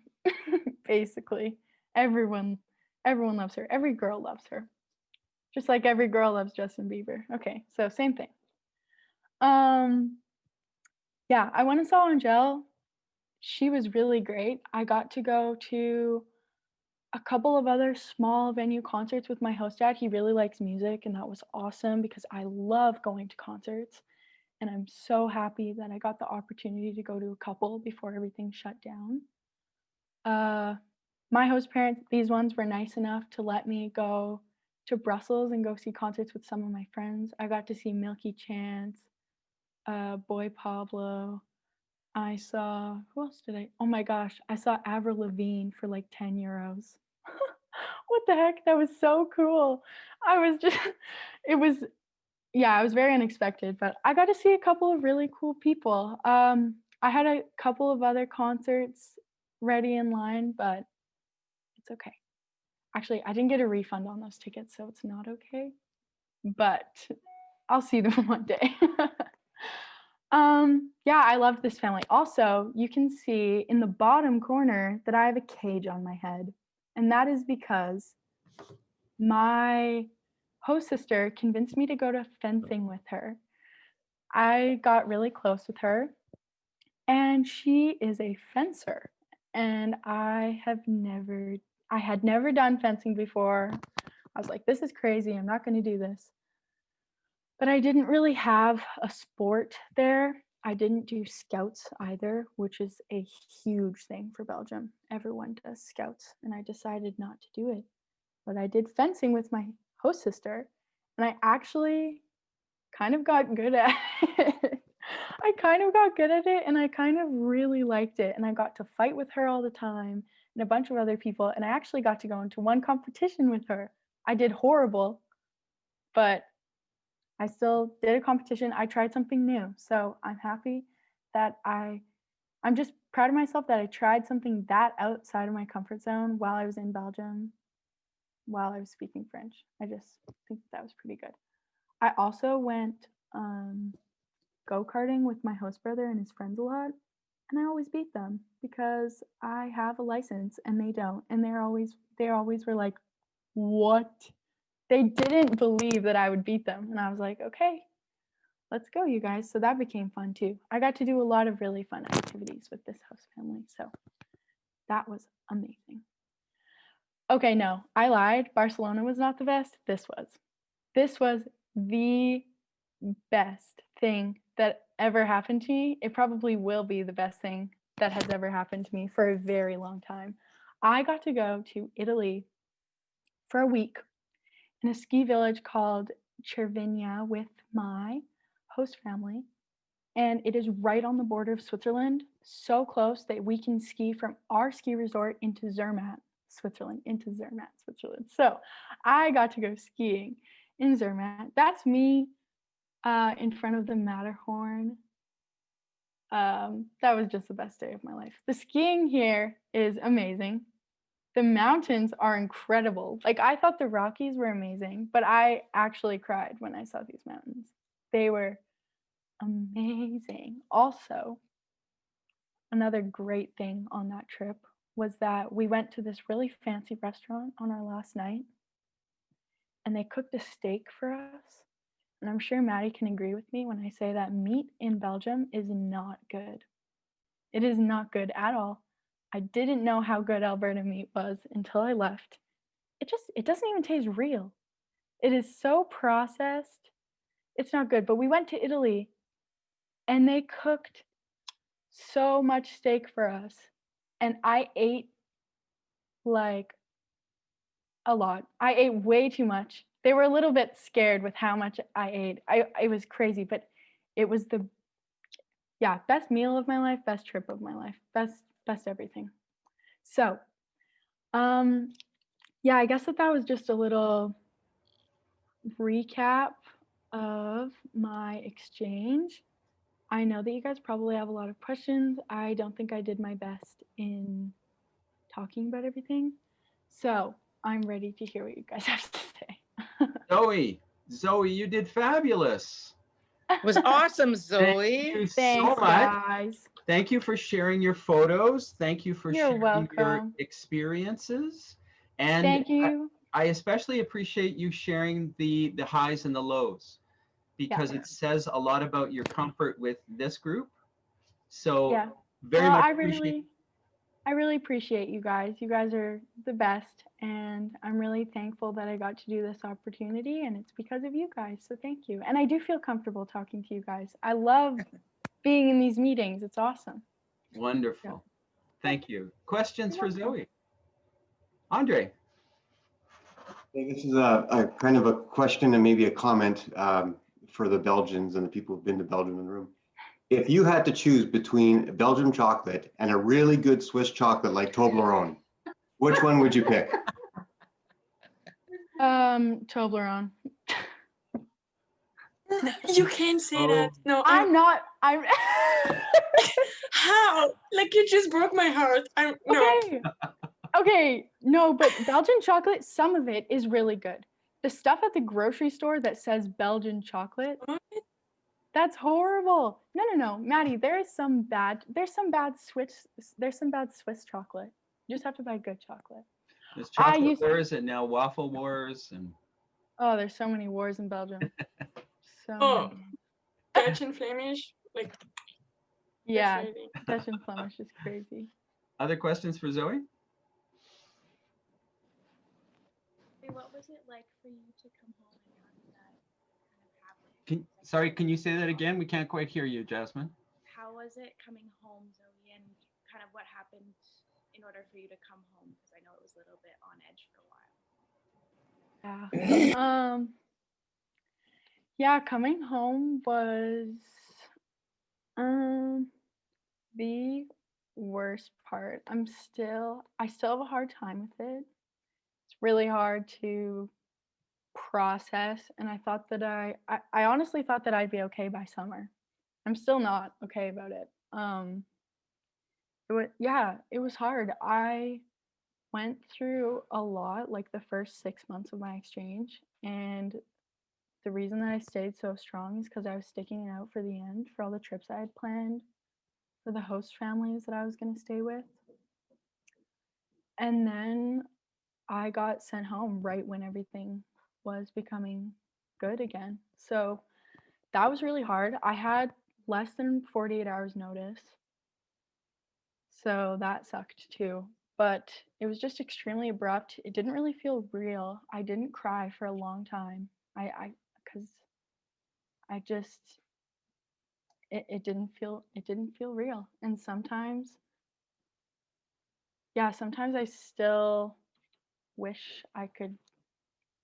Basically, everyone loves her. Every girl loves her, just like every girl loves Justin Bieber. Okay, so same thing. Yeah, I went and saw Angèle. She was really great. I got to go to a couple of other small venue concerts with my host dad. He really likes music, and that was awesome because I love going to concerts. And I'm so happy that I got the opportunity to go to a couple before everything shut down. My host parents, these ones were nice enough to let me go to Brussels and go see concerts with some of my friends. I got to see Milky Chance, Boy Pablo. I saw, who else did I? Oh my gosh, I saw Avril Lavigne for like 10 euros. What the heck? That was so cool. I was just, it was, yeah, it was very unexpected, but I got to see a couple of really cool people. I had a couple of other concerts ready in line, but it's okay. Actually, I didn't get a refund on those tickets, so it's not okay. But I'll see them one day. Yeah, I loved this family. Also, you can see in the bottom corner that I have a cage on my head. And that is because my host sister convinced me to go to fencing with her. I got really close with her, and she is a fencer. And I had never done fencing before. I was like, this is crazy. I'm not going to do this. But I didn't really have a sport there. I didn't do scouts either, which is a huge thing for Belgium. Everyone does scouts, and I decided not to do it. But I did fencing with my host sister, and I actually kind of got good at it. I kind of got good at it, and I kind of really liked it. And I got to fight with her all the time and a bunch of other people. And I actually got to go into one competition with her. I did horrible, but I still did a competition. I tried something new. So I'm happy that I'm just proud of myself that I tried something that outside of my comfort zone while I was in Belgium, while I was speaking French. I just think that was pretty good. I also went go-karting with my host brother and his friends a lot, and I always beat them because I have a license and they don't. And they always were like, "What?" They didn't believe that I would beat them. And I was like, okay, let's go, you guys. So that became fun too. I got to do a lot of really fun activities with this host family. So that was amazing. Okay, no, I lied. Barcelona was not the best. This was. This was the best thing that ever happened to me. It probably will be the best thing that has ever happened to me for a very long time. I got to go to Italy for a week in a ski village called Cervinia with my host family. And it is right on the border of Switzerland, so close that we can ski from our ski resort into Zermatt, Switzerland. So I got to go skiing in Zermatt. That's me in front of the Matterhorn. That was just the best day of my life. The skiing here is amazing. The mountains are incredible. Like, I thought the Rockies were amazing, but I actually cried when I saw these mountains. They were amazing. Also, another great thing on that trip was that we went to this really fancy restaurant on our last night, and they cooked a steak for us. And I'm sure Maddie can agree with me when I say that meat in Belgium is not good. It is not good at all. I didn't know how good Alberta meat was until I left. It doesn't even taste real. It is so processed. It's not good. But we went to Italy and they cooked so much steak for us. And I ate like a lot. I ate way too much. They were a little bit scared with how much I ate. It was crazy, but it was the best meal of my life, best trip of my life, best everything. So, I guess that was just a little recap of my exchange. I know that you guys probably have a lot of questions. I don't think I did my best in talking about everything. So I'm ready to hear what you guys have to say. Zoe, you did fabulous. It was awesome, Thank Zoe. you so Thanks, much. guys. Thank you for sharing your photos. Thank you for You're sharing your welcome. experiences. And Thank you. I especially appreciate you sharing the highs and the lows, because it says a lot about your comfort with this group. So Yeah. very Well, much I appreciate. really appreciate you guys. You guys are the best, and I'm really thankful that I got to do this opportunity, and it's because of you guys. So thank you. And I do feel comfortable talking to you guys. I love being in these meetings. It's awesome. Wonderful. Thank you. Questions You're for welcome. Zoe? Andre? Hey, this is a kind of a question and maybe a comment for the Belgians and the people who've been to Belgium in the room. If you had to choose between Belgian chocolate and a really good Swiss chocolate like Toblerone, which one would you pick? Toblerone. You can't say that. No, I'm not. I'm how? Like you just broke my heart. No. okay. Okay, no, but Belgian chocolate, some of it is really good. The stuff at the grocery store that says Belgian chocolate, What? that's horrible. No, Maddie, there's some bad Swiss chocolate. You just have to buy good chocolate. There's I chocolate used- wars and now waffle wars and Oh, there's so many wars in Belgium. So Oh. many. Dutch and Flemish, like Yeah, definitely. Dutch and Flemish is crazy. other questions for Zoe? What was it like for you to come home and have that kind of happen? Sorry, can you say that again? We can't quite hear you, Jasmine. How was it coming home, Zoe, and kind of what happened in order for you to come home? Because I know it was a little bit on edge for a while. Yeah, coming home was the worst part. I still have a hard time with it. It's really hard to process, and I thought that I honestly thought that I'd be okay by summer. I'm still not okay about it. It was hard. I went through a lot like the first 6 months of my exchange, and the reason that I stayed so strong is because I was sticking it out for the end, for all the trips I had planned, for the host families that I was going to stay with. And then I got sent home right when everything was becoming good again. So that was really hard. I had less than 48 hours notice. So that sucked too. But it was just extremely abrupt. It didn't really feel real. I didn't cry for a long time. Because I just it didn't feel real. And sometimes I still wish I could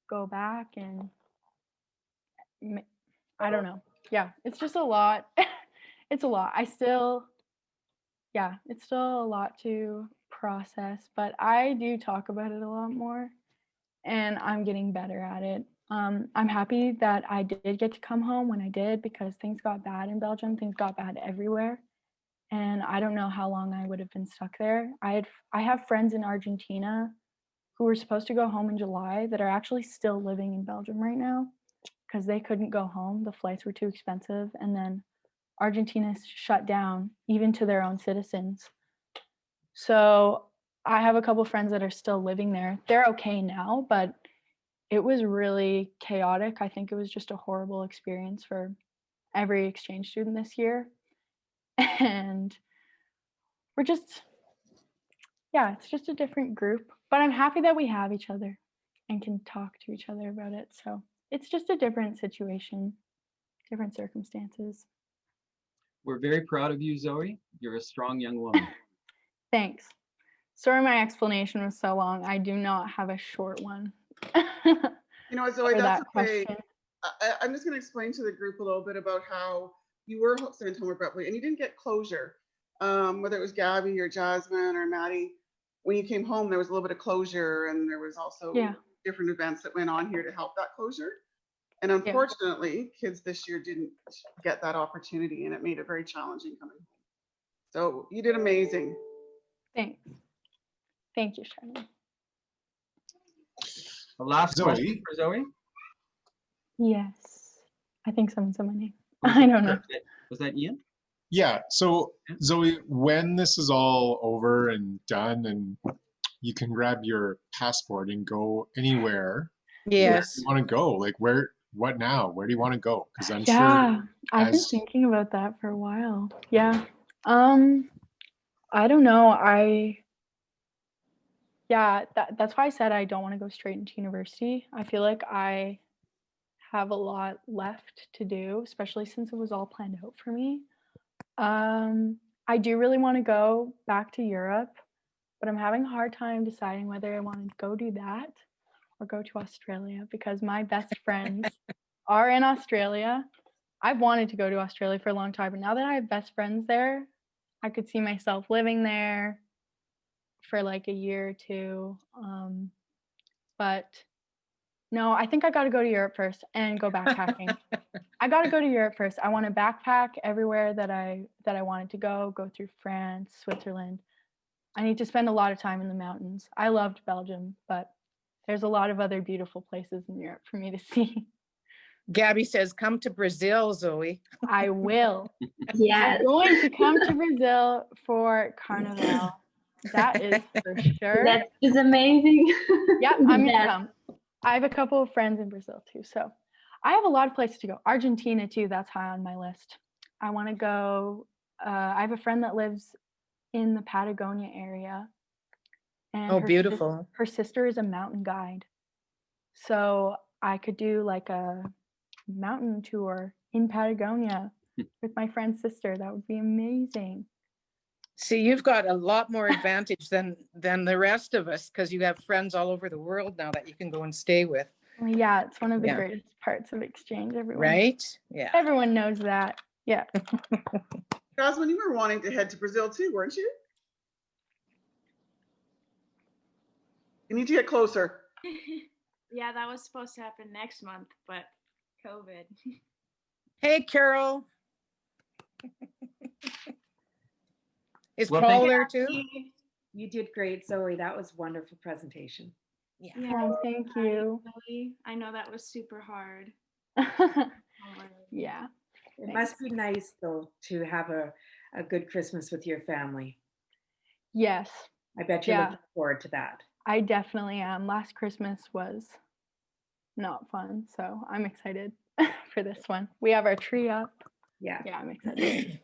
go back and I don't know. Yeah, it's just a lot. It's a lot. It's still a lot to process, but I do talk about it a lot more and I'm getting better at it. I'm happy that I did get to come home when I did, because things got bad in Belgium. Things got bad everywhere. And I don't know how long I would have been stuck there. I have friends in Argentina who were supposed to go home in July that are actually still living in Belgium right now because they couldn't go home. The flights were too expensive. And then Argentina shut down even to their own citizens. So I have a couple friends that are still living there. They're okay now, but it was really chaotic. I think it was just a horrible experience for every exchange student this year. And we're just, it's just a different group. But I'm happy that we have each other and can talk to each other about it. So it's just a different situation, different circumstances. We're very proud of you, Zoe. You're a strong young woman. Thanks. Sorry my explanation was so long. I do not have a short one. You know what, Zoe, For that's that okay. question. I'm just going to explain to the group a little bit about how you were sent home abruptly and you didn't get closure. Whether it was Gabby or Jasmine or Maddie, when you came home, there was a little bit of closure, and there was also different events that went on here to help that closure. And unfortunately, kids this year didn't get that opportunity, and it made it very challenging coming home. So you did amazing. Thanks. Thank you, Shannon. The last question Zoe? for Zoe. Yes. I think someone said my name. Was I it- don't know. Was that Ian? Yeah. So Zoe, when this is all over and done and you can grab your passport and go anywhere Yes. you want to go, like what now? Where do you want to go? Because I'm Yeah, sure I've been as thinking about that for a while. Yeah. I don't know. That's why I said I don't want to go straight into university. I feel like I have a lot left to do, especially since it was all planned out for me. I do really want to go back to Europe, but I'm having a hard time deciding whether I want to go do that or go to Australia because my best friends are in Australia. I've wanted to go to Australia for a long time, but now that I have best friends there, I could see myself living there for like a year or two. But no, I think I got to go to Europe first and go backpacking. I got to go to Europe first. I want to backpack everywhere that I wanted to go through France, Switzerland. I need to spend a lot of time in the mountains. I loved Belgium, but there's a lot of other beautiful places in Europe for me to see. Gabby says, come to Brazil, Zoe. I will. Yes. I'm going to come to Brazil for Carnival. That is for sure. That is amazing. Yeah, I'm going to Yes. come. I have a couple of friends in Brazil too. So I have a lot of places to go. Argentina too, that's high on my list. I want to go. I have a friend that lives in the Patagonia area. And Oh, beautiful. Her sister is a mountain guide. So I could do like a mountain tour in Patagonia with my friend's sister. That would be amazing. See, you've got a lot more advantage than the rest of us because you have friends all over the world now that you can go and stay with. Yeah, it's one of the greatest parts of exchange. Right? Yeah. Everyone knows that. Yeah. Jasmine, you were wanting to head to Brazil too, weren't you? You need to get closer. Yeah, that was supposed to happen next month, but COVID. Hey, Carol. Is Well, Paul thank there too? You did great, Zoe. That was a wonderful presentation. Yeah. Oh, thank you. I know that was super hard. Yeah. It must be nice though to have a good Christmas with your family. Yes. I bet you're looking forward to that. I definitely am. Last Christmas was not fun, so I'm excited for this one. We have our tree up. Yeah. Yeah, I'm excited.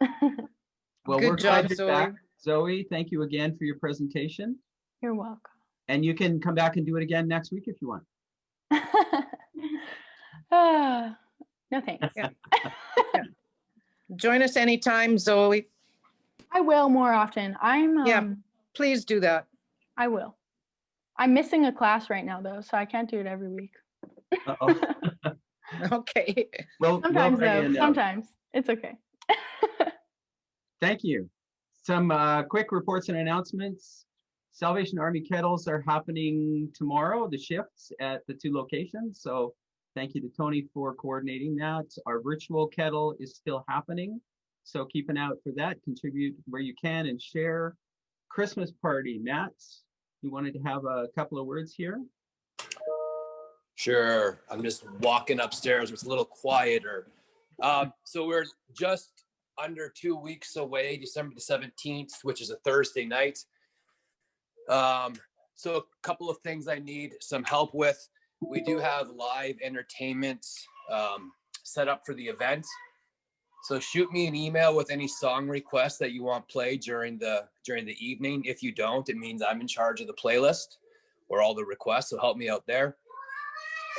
Well, Good we're glad job, you're Zoe. back. Zoe, thank you again for your presentation. You're welcome. And you can come back and do it again next week if you want. No thanks. Yeah. Join us anytime, Zoe. I will more often. Please do that. I will. I'm missing a class right now though, so I can't do it every week. Uh-oh. Okay. Well, Sometimes though, sometimes. It's okay. Thank you. Some quick reports and announcements. Salvation Army kettles are happening tomorrow, the shifts at the 2 locations. So thank you to Tony for coordinating that. Our virtual kettle is still happening. So keep an eye out for that. Contribute where you can and share. Christmas party, Matt, you wanted to have a couple of words here? Sure. I'm just walking upstairs. It's a little quieter. So we're just under 2 weeks away, December the 17th, which is a Thursday night. So a couple of things I need some help with. We do have live entertainment set up for the event. So shoot me an email with any song requests that you want played during the evening. If you don't, it means I'm in charge of the playlist or all the requests. So help me out there.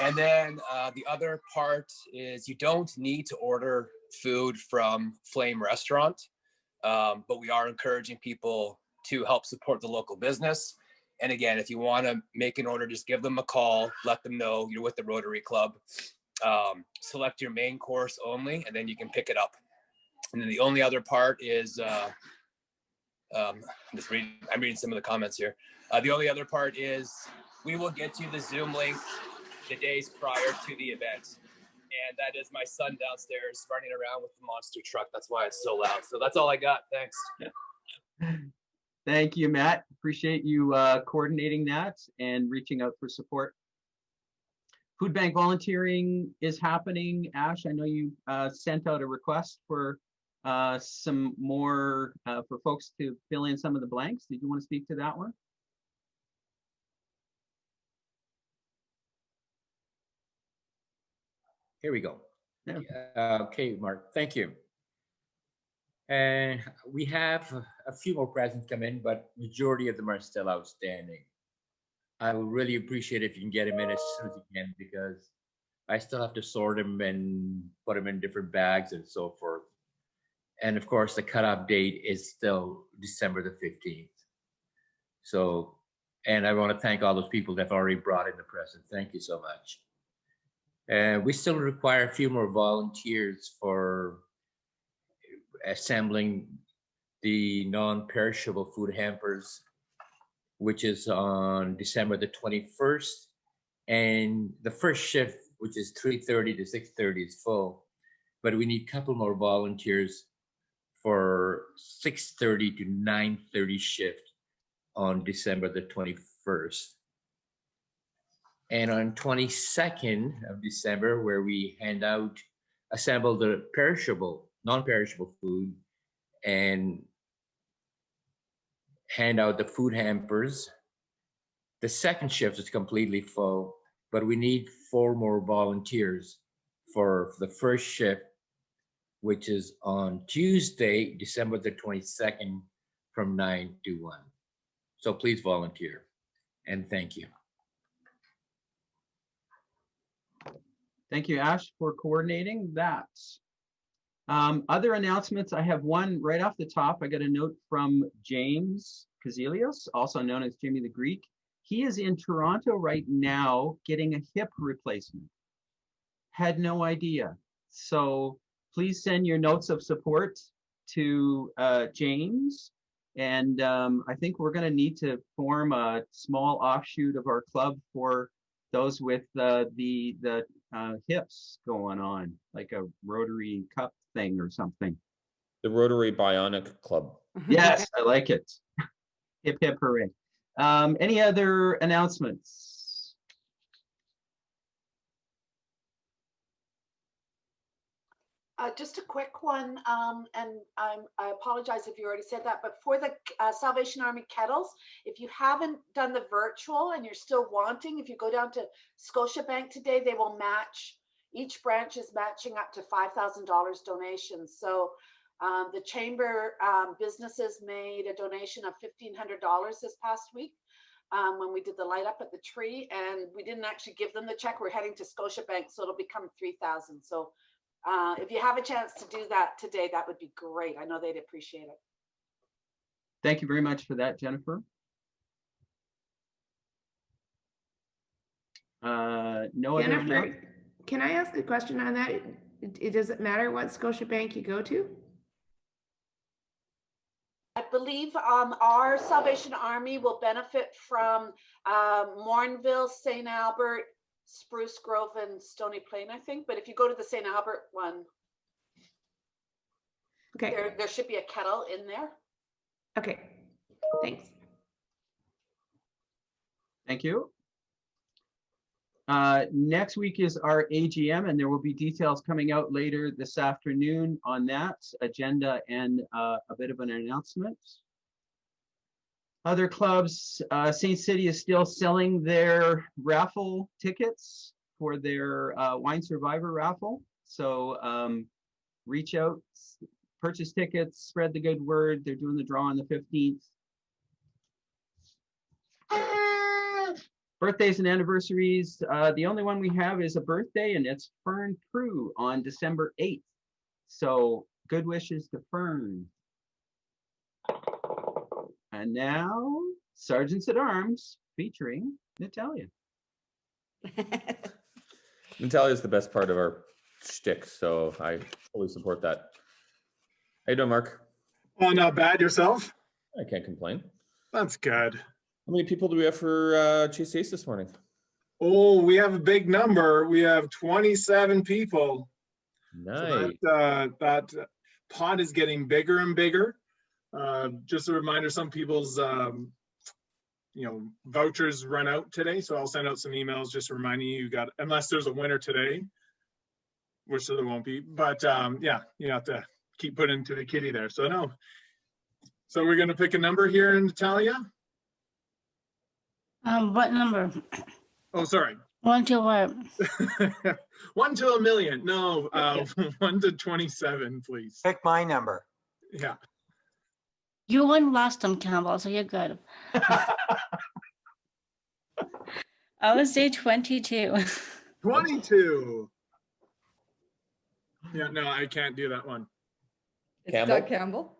And then the other part is you don't need to order food from Flame Restaurant, but we are encouraging people to help support the local business. And again, if you want to make an order, just give them a call, let them know you're with the Rotary Club. Select your main course only, and then you can pick it up. And then the only other part is, I'm reading some of the comments here. The only other part is we will get you the Zoom link the days prior to the event. And that is my son downstairs running around with the monster truck. That's why it's so loud. So that's all I got. Thanks. Thank you, Matt. Appreciate you coordinating that and reaching out for support. Food bank volunteering is happening. Ash, I know you sent out a request for some more for folks to fill in some of the blanks. Did you want to speak to that one? Here we go. Yeah. Okay, Mark, thank you. And we have a few more presents come in, but majority of them are still outstanding. I would really appreciate if you can get them in as soon as you can, because I still have to sort them and put them in different bags and so forth. And of course, the cutoff date is still December the 15th. So, and I want to thank all those people that have already brought in the present. Thank you so much. We still require a few more volunteers for assembling the non-perishable food hampers, which is on December the 21st. And the first shift, which is 3:30 to 6:30, is full. But we need a couple more volunteers for 6:30 to 9:30 shift on December the 21st. And on 22nd of December, where we assemble the perishable, non-perishable food and hand out the food hampers. The second shift is completely full, but we need 4 more volunteers for the first shift, which is on Tuesday, December the 22nd from 9 to 1. So please volunteer, and thank you. Thank you, Ash, for coordinating that. Other announcements, I have one right off the top. I got a note from James Kazilios, also known as Jimmy the Greek. He is in Toronto right now getting a hip replacement. Had no idea. So please send your notes of support to James. And I think we're going to need to form a small offshoot of our club for those with the hips going on, like a Rotary Cup thing or something. The Rotary Bionic Club. Yes, I like it. Hip, hip, hooray. Any other announcements? Just a quick one, and I apologize if you already said that, but for the Salvation Army kettles, if you haven't done the virtual and you're still wanting, if you go down to Scotiabank today, they will match, each branch is matching up to $5,000 donations. So the chamber businesses made a donation of $1,500 this past week when we did the light up at the tree, and we didn't actually give them the check. We're heading to Scotiabank, so it'll become $3,000. So if you have a chance to do that today, that would be great. I know they'd appreciate it. Thank you very much for that, Jennifer. No other. Jennifer, can I ask a question on that? Does it matter what Scotiabank you go to? I believe our Salvation Army will benefit from Mornville, St. Albert, Spruce Grove, and Stony Plain, I think. But if you go to the St. Albert one, okay, there should be a kettle in there. Okay, thanks. Thank you. Next week is our AGM, and there will be details coming out later this afternoon on that agenda and a bit of an announcement. Other clubs, St. City is still selling their raffle tickets for their Wine Survivor raffle. So reach out, purchase tickets, spread the good word. They're doing the draw on the 15th. Birthdays and anniversaries. The only one we have is a birthday, and it's Fern Prue on December 8th. So good wishes to Fern. And now, Sergeants at Arms featuring Natalia. Natalia is the best part of our shtick, so I fully support that. How you doing, Mark? Oh, not bad. Yourself? I can't complain. That's good. How many people do we have for GCAs this morning? Oh, we have a big number. We have 27 people. Nice. So that pot is getting bigger and bigger. Just a reminder, some people's vouchers run out today, so I'll send out some emails just reminding you got, unless there's a winner today, which there won't be, but yeah, you have to keep putting to the kitty there. So no. So we're gonna pick a number here, Natalia. What number? Oh, sorry. 1 to what? 1 to 1 million. No, 1 to 27, please. Pick my number. Yeah. You won last time, Campbell, so you're good. I would say 22. 22. Yeah, no, I can't do that one. It's Doug Campbell.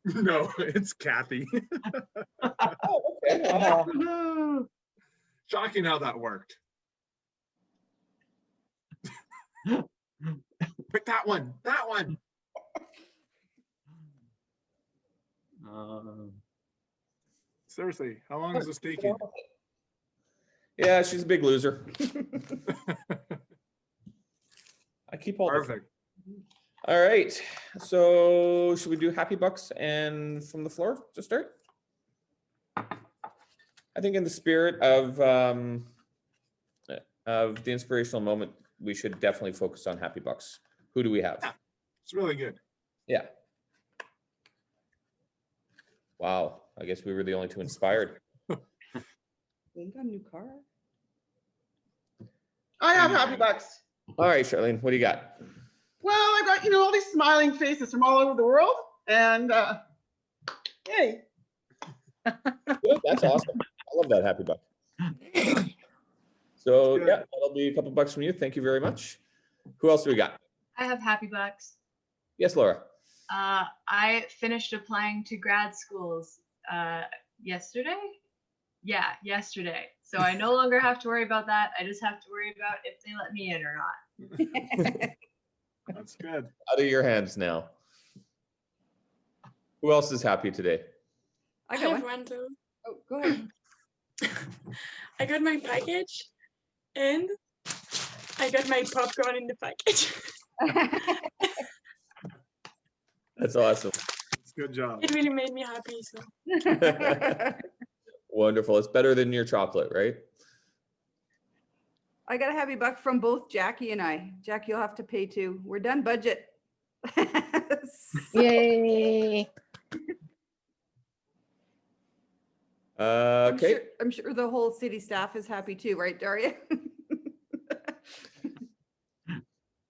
No, it's Kathy. Oh, okay. Shocking how that worked. Pick that one. That one. Seriously, how long is this taking? Yeah, she's a big loser. I keep all perfect. All right, so should we do happy bucks and from the floor to start? I think in the spirit of the inspirational moment, we should definitely focus on happy bucks. Who do we have? Yeah, it's really good. Yeah. Wow, I guess we were the only two inspired. You got a new car? I have happy bucks. All right, Charlene, what do you got? Well, I've got, all these smiling faces from all over the world. And yay. Good, that's awesome. I love that happy buck. So yeah, that'll be a couple bucks from you. Thank you very much. Who else do we got? I have happy bucks. Yes, Laura. I finished applying to grad schools yesterday. Yeah, yesterday. So I no longer have to worry about that. I just have to worry about if they let me in or not. That's good. Out of your hands now. Who else is happy today? I have one too. Oh, go ahead. I got my package and I got my popcorn in the package. That's awesome. Good job. It really made me happy. So. Wonderful. It's better than your chocolate, right? I got a happy buck from both Jackie and I. Jackie, you'll have to pay too. We're done budget. Yay. Okay. I'm sure the whole city staff is happy too, right, Daria?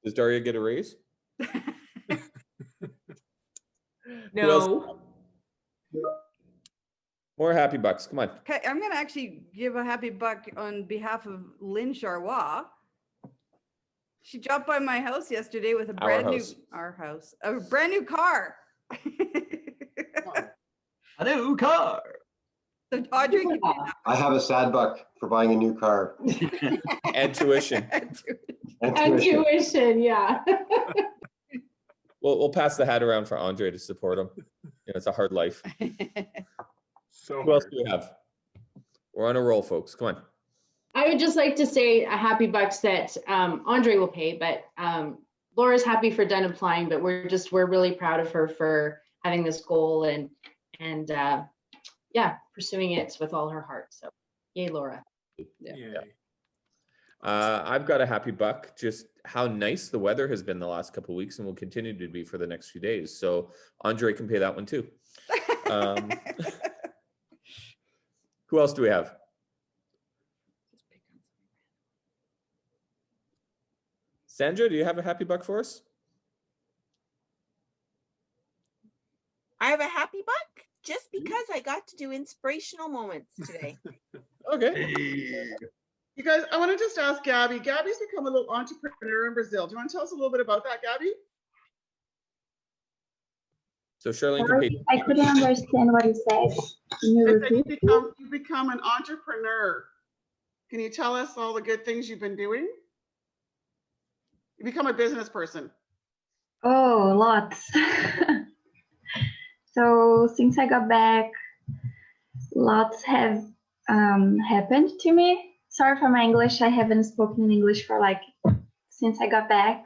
Does Daria get a raise? No. More happy bucks. Come on. Okay, I'm going to actually give a happy buck on behalf of Lynn Charrois. She dropped by my house yesterday with a brand new car. A new car. So Audrey, I have a sad buck for buying a new car. And tuition. And tuition, yeah. We'll pass the hat around for Andre to support him. It's a hard life. So who else do we have? We're on a roll, folks. Come on. I would just like to say a happy bucks that Andre will pay, but Laura's happy for done applying, but we're really proud of her for having this goal and yeah, pursuing it with all her heart. So yay, Laura. Yeah. I've got a happy buck, just how nice the weather has been the last couple of weeks and will continue to be for the next few days. So Andre can pay that one too. Who else do we have? Sandra, do you have a happy buck for us? I have a happy buck just because I got to do inspirational moments today. Okay. You guys, I want to just ask Gabby. Gabby's become a little entrepreneur in Brazil. Do you want to tell us a little bit about that, Gabby? So Charlene can pay. I couldn't understand what you said. Can you I said repeat? you become an entrepreneur. Can you tell us all the good things you've been doing? You become a business person. Oh, lots. So since I got back, lots have happened to me. Sorry for my English. I haven't spoken English for since I got back.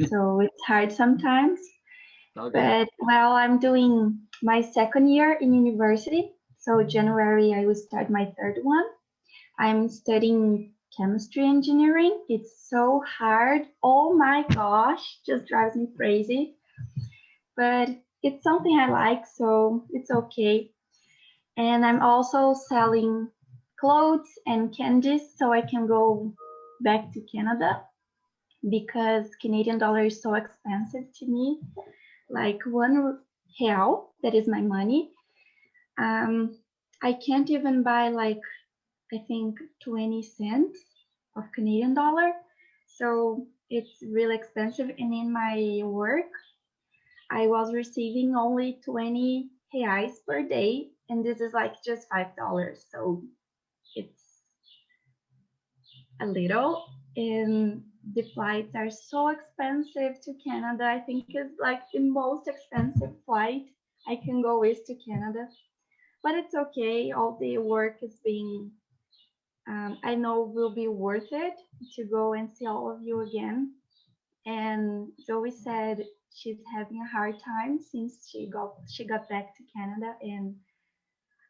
So it's hard sometimes. Okay. But well, I'm doing my second year in university. So January, I will start my third one. I'm studying chemistry engineering. It's so hard. Oh my gosh, just drives me crazy. But it's something I like, so it's okay. And I'm also selling clothes and candies so I can go back to Canada because Canadian dollar is so expensive to me. Like £1, that is my money. I can't even buy like, I think 20 cents of Canadian dollar. So it's really expensive. And in my work, I was receiving only 20 reais per day. And this is like just $5. So it's a little. And the flights are so expensive to Canada. I think it's like the most expensive flight I can go is to Canada. But it's okay. All the work is being, I know will be worth it to go and see all of you again. And Zoe said she's having a hard time since she got back to Canada, and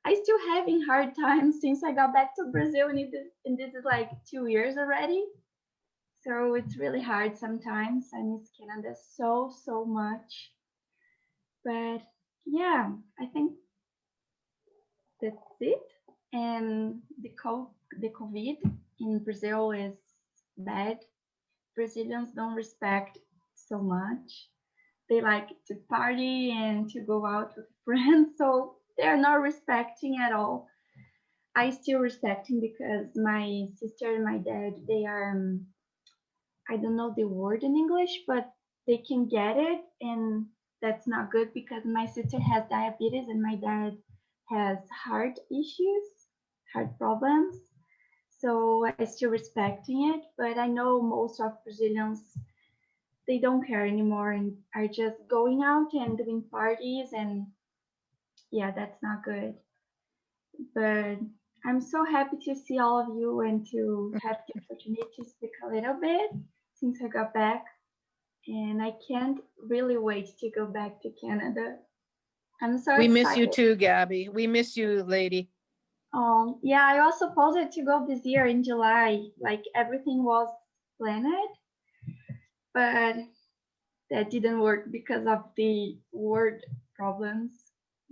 I still having hard time since I got back to Brazil, and this is like 2 years already. So it's really hard sometimes. I miss Canada so much. But yeah, I think that's it. And the COVID in Brazil is bad. Brazilians don't respect so much. They like to party and to go out with friends, so they're not respecting at all. I still respecting because my sister and my dad, they are, I don't know the word in English, but they can get it, and that's not good because my sister has diabetes and my dad has heart issues, heart problems. So I still respecting it, but I know most of Brazilians, they don't care anymore and are just going out and doing parties, and yeah, that's not good. But I'm so happy to see all of you and to have the opportunity to speak a little bit since I got back. And I can't really wait to go back to Canada. I'm so We excited. miss you too, Gabby. We miss you, lady. Yeah, I was supposed to go this year in July, like everything was planned, but that didn't work because of the word problems.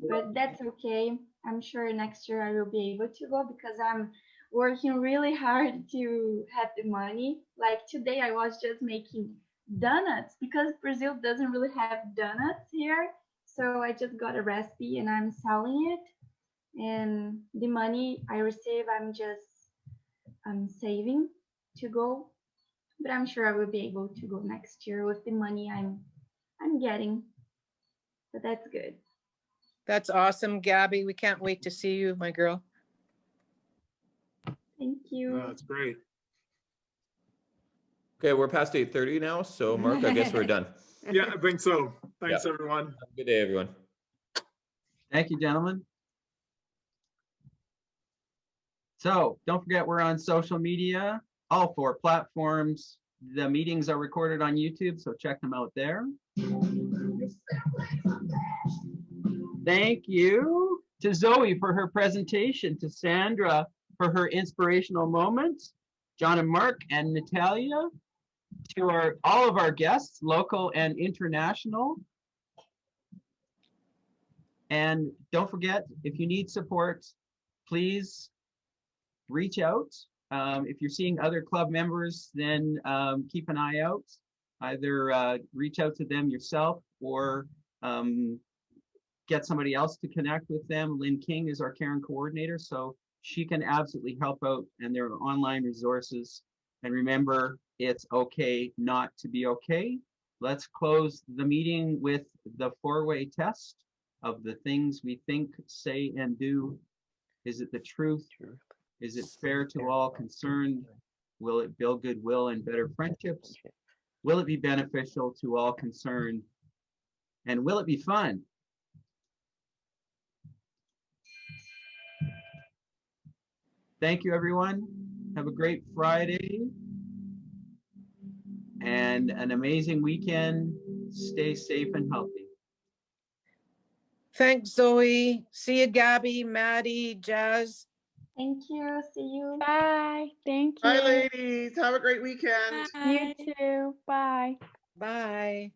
But that's okay. I'm sure next year I will be able to go because I'm working really hard to have the money. Like today I was just making donuts because Brazil doesn't really have donuts here. So I just got a recipe and I'm selling it. And the money I receive, I'm saving to go. But I'm sure I will be able to go next year with the money I'm getting. So that's good. That's awesome, Gabby. We can't wait to see you, my girl. Thank you. That's great. Okay, we're past 8:30 now, so Mark, I guess we're done. Yeah, I think so. Thanks, Yeah. everyone. Have a good day, everyone. Thank you, gentlemen. So don't forget, we're on social media, all 4 platforms. The meetings are recorded on YouTube, so check them out there. Thank you to Zoe for her presentation, to Sandra for her inspirational moments, John and Mark and Natalia, to all of our guests, local and international. And don't forget, if you need support, please reach out. If you're seeing other club members, then keep an eye out. Either reach out to them yourself or get somebody else to connect with them. Lynn King is our Karen coordinator, so she can absolutely help out, and there are online resources. And remember, it's okay not to be okay. Let's close the meeting with the 4-way test of the things we think, say, and do. Is it the truth? Is it fair to all concerned? Will it build goodwill and better friendships? Will it be beneficial to all concerned? And will it be fun? Thank you, everyone. Have a great Friday and an amazing weekend. Stay safe and healthy. Thanks, Zoe. See you, Gabby, Maddie, Jazz. Thank you. See you. Bye. Thank you. Bye, ladies. Have a great weekend. You too. Bye. Bye.